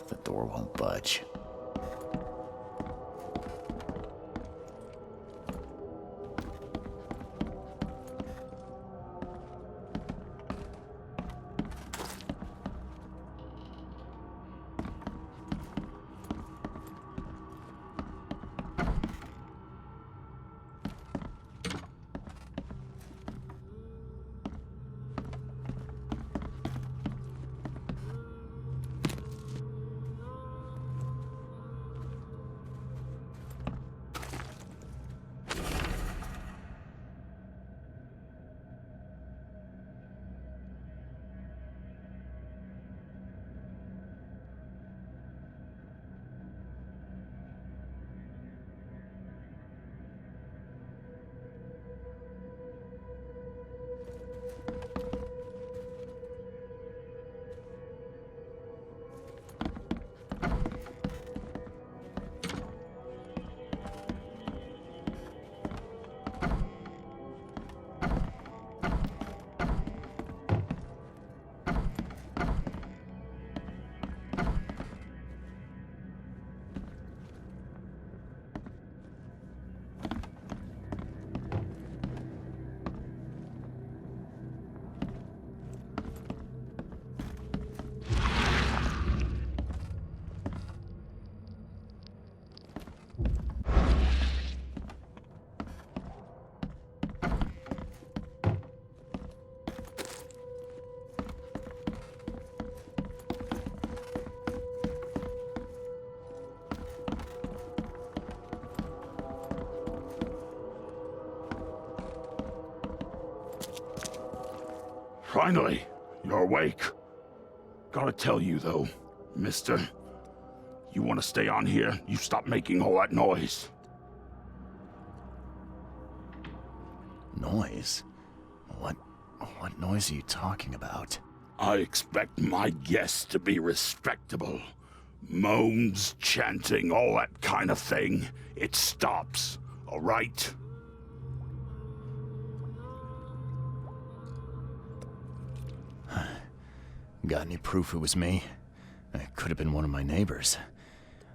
The door won't budge. Finally, you're awake. Gotta tell you, though, mister, you want to stay on here, you stop making all that noise. Noise? What noise are you talking about? I expect my guests to be respectable. Moans, chanting, all that kind of thing. It stops, all right? Got any proof it was me? It could have been one of my neighbors.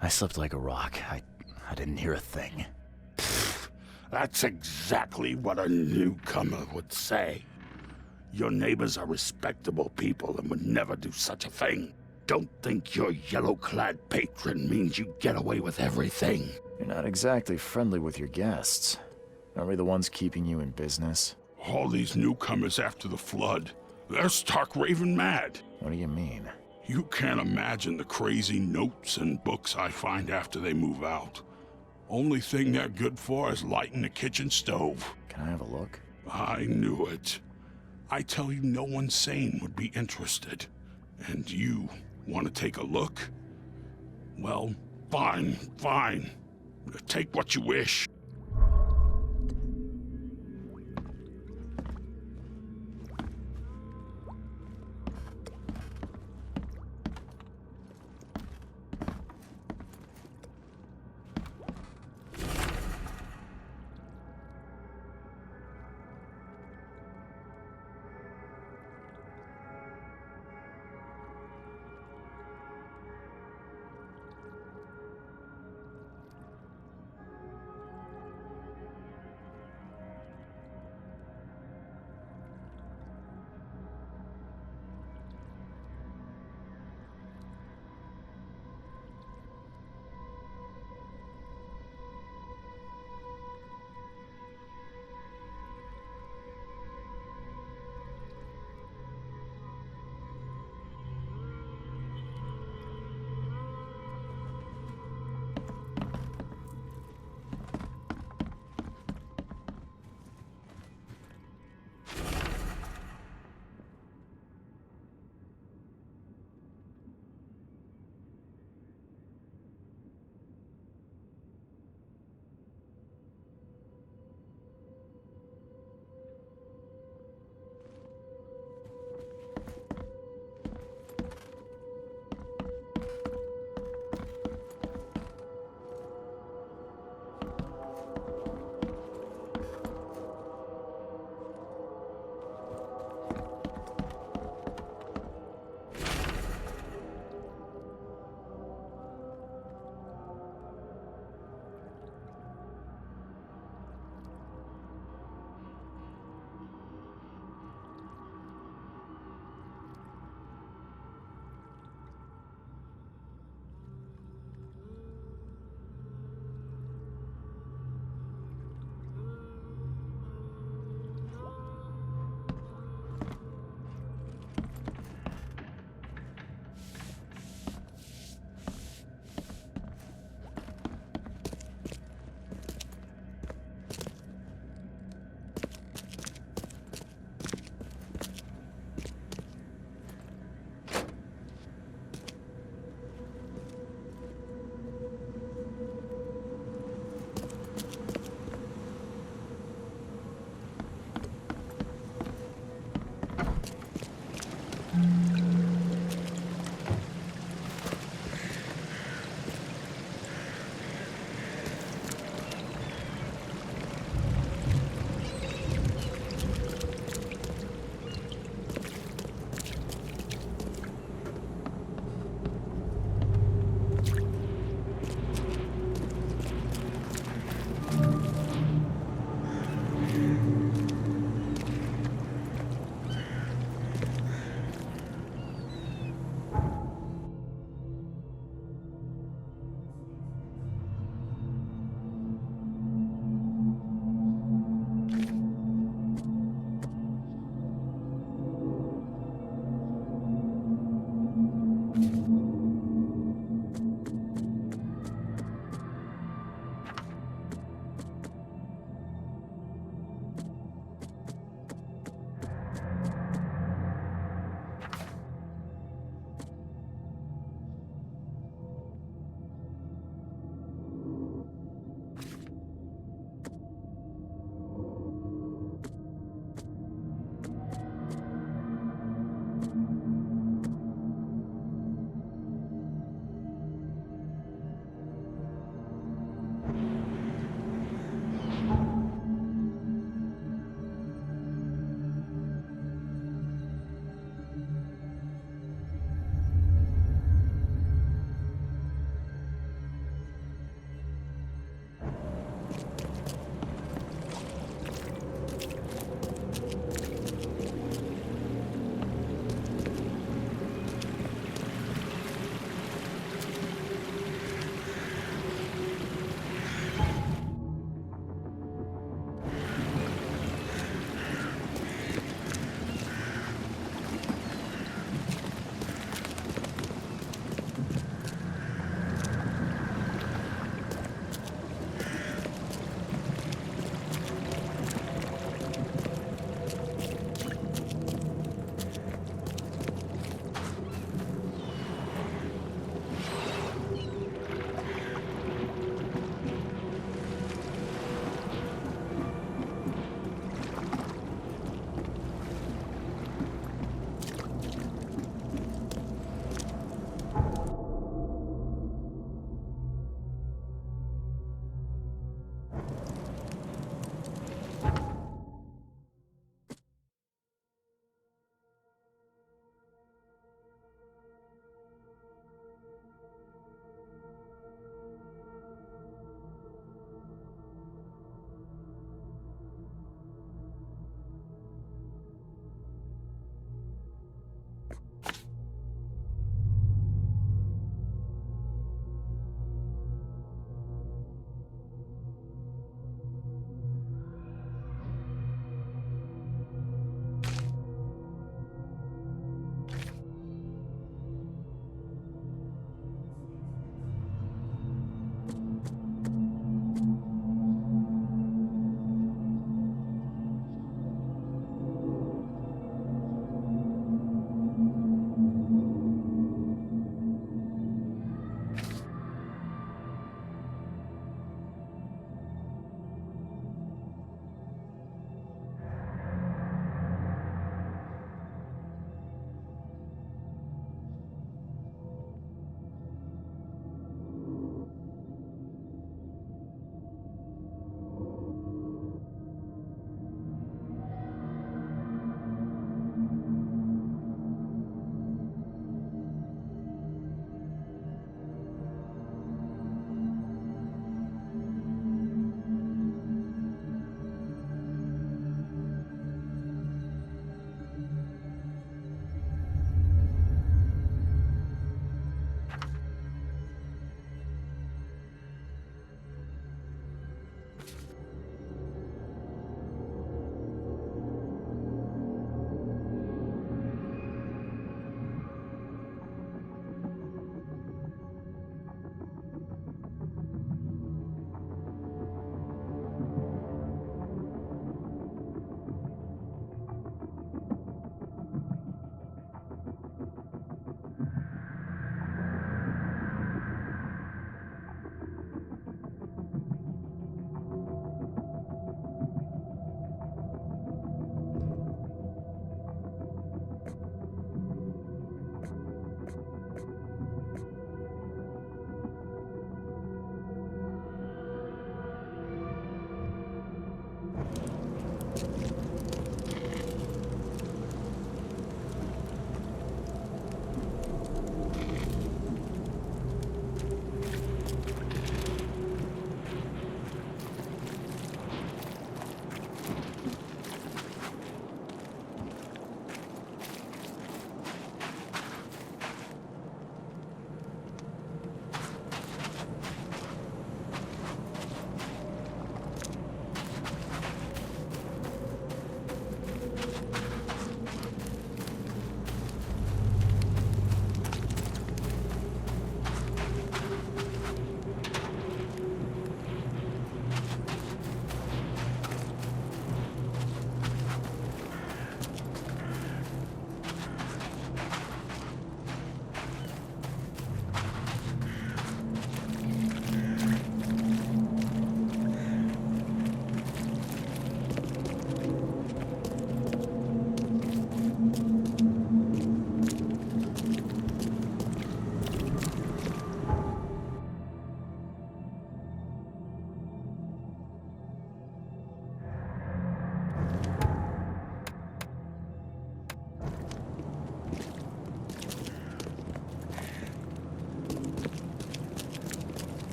I slept like a rock. I didn't hear a thing. That's exactly what a newcomer would say. Your neighbors are respectable people and would never do such a thing. Don't think your yellow-clad patron means you get away with everything. You're not exactly friendly with your guests. Are we the ones keeping you in business? All these newcomers after the flood, they're stark raving mad. What do you mean? You can't imagine the crazy notes and books I find after they move out. Only thing they're good for is lighting the kitchen stove. Can I have a look? I knew it. I tell you, no one sane would be interested. And you want to take a look? Well, fine. Take what you wish.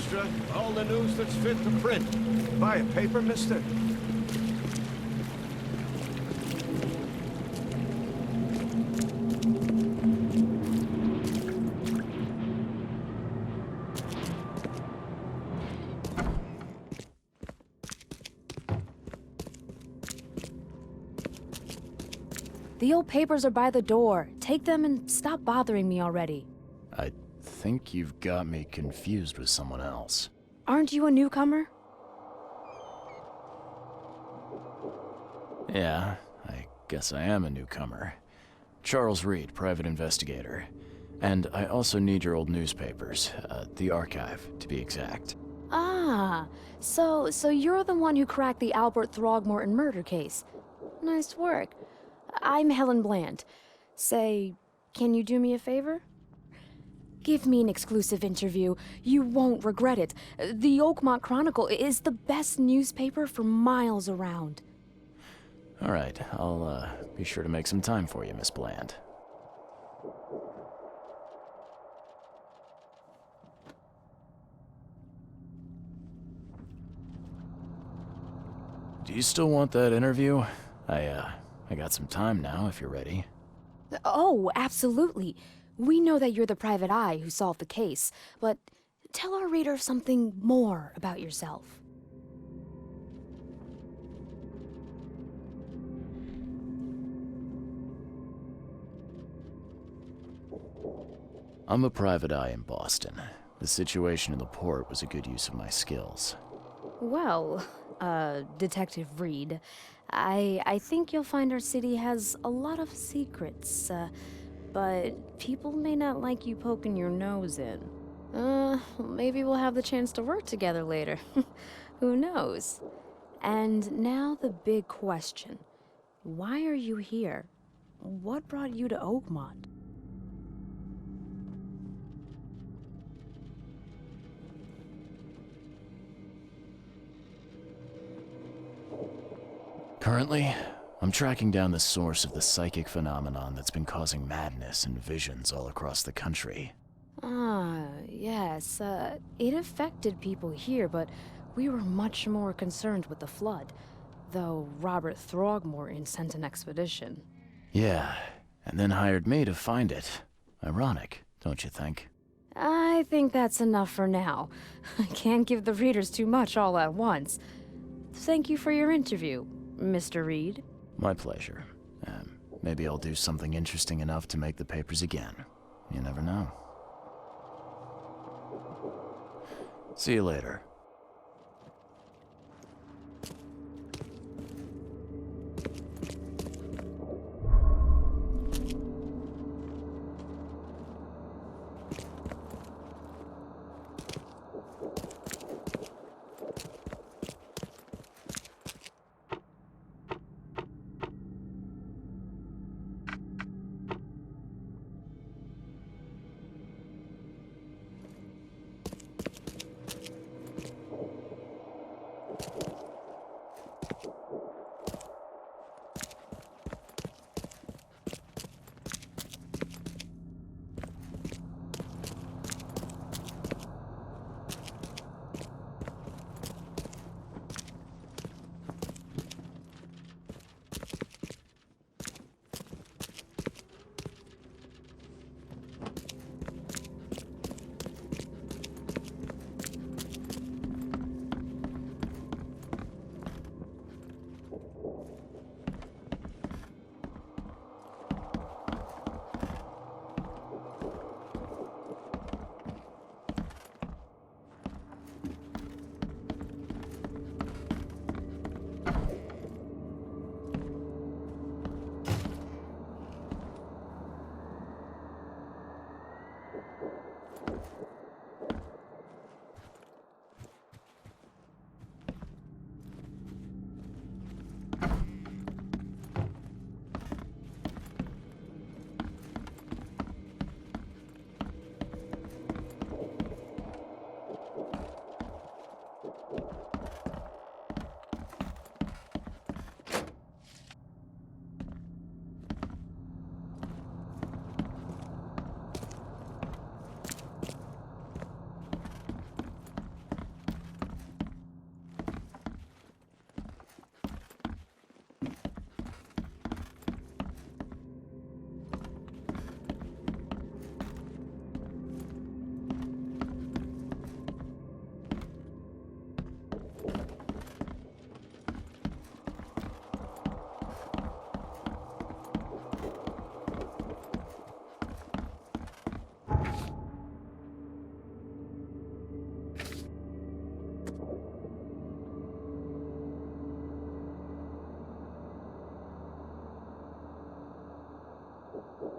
extra, all the news that's fit to print. Buy a paper, mister? The old papers are by the door. Take them and stop bothering me already. I think you've got me confused with someone else. Aren't you a newcomer? Yeah, I guess I am a newcomer. Charlesreed, private investigator. And I also need your old newspapers, the archive, to be exact. Ah, so you're the one who cracked the Albert Throgmorton murder case. Nice work. I'm Helen Bland. Say, can you do me a favor? Give me an exclusive interview. You won't regret it. The Oakmont Chronicle is the best newspaper for miles around. All right, I'll be sure to make some time for you, Miss Bland. Do you still want that interview? I got some time now, if you're ready. Oh, absolutely. We know that you're the private eye who solved the case, but tell our reader something more about yourself. I'm a private eye in Boston. The situation in the port was a good use of my skills. Well, Detective Reed, I think you'll find our city has a lot of secrets, but people may not like you poking your nose in. Maybe we'll have the chance to work together later. Who knows? And now the big question. Why are you here? What brought you to Oakmont? Currently, I'm tracking down the source of the psychic phenomenon that's been causing madness and visions all across the country. Ah, yes, it affected people here, but we were much more concerned with the flood, though Robert Throgmorton sent an expedition. Yeah, and then hired me to find it. Ironic, don't you think? I think that's enough for now. I can't give the readers too much all at once. Thank you for your interview, Mr. Reed. My pleasure. Maybe I'll do something interesting enough to make the papers again. You never know. See you later. you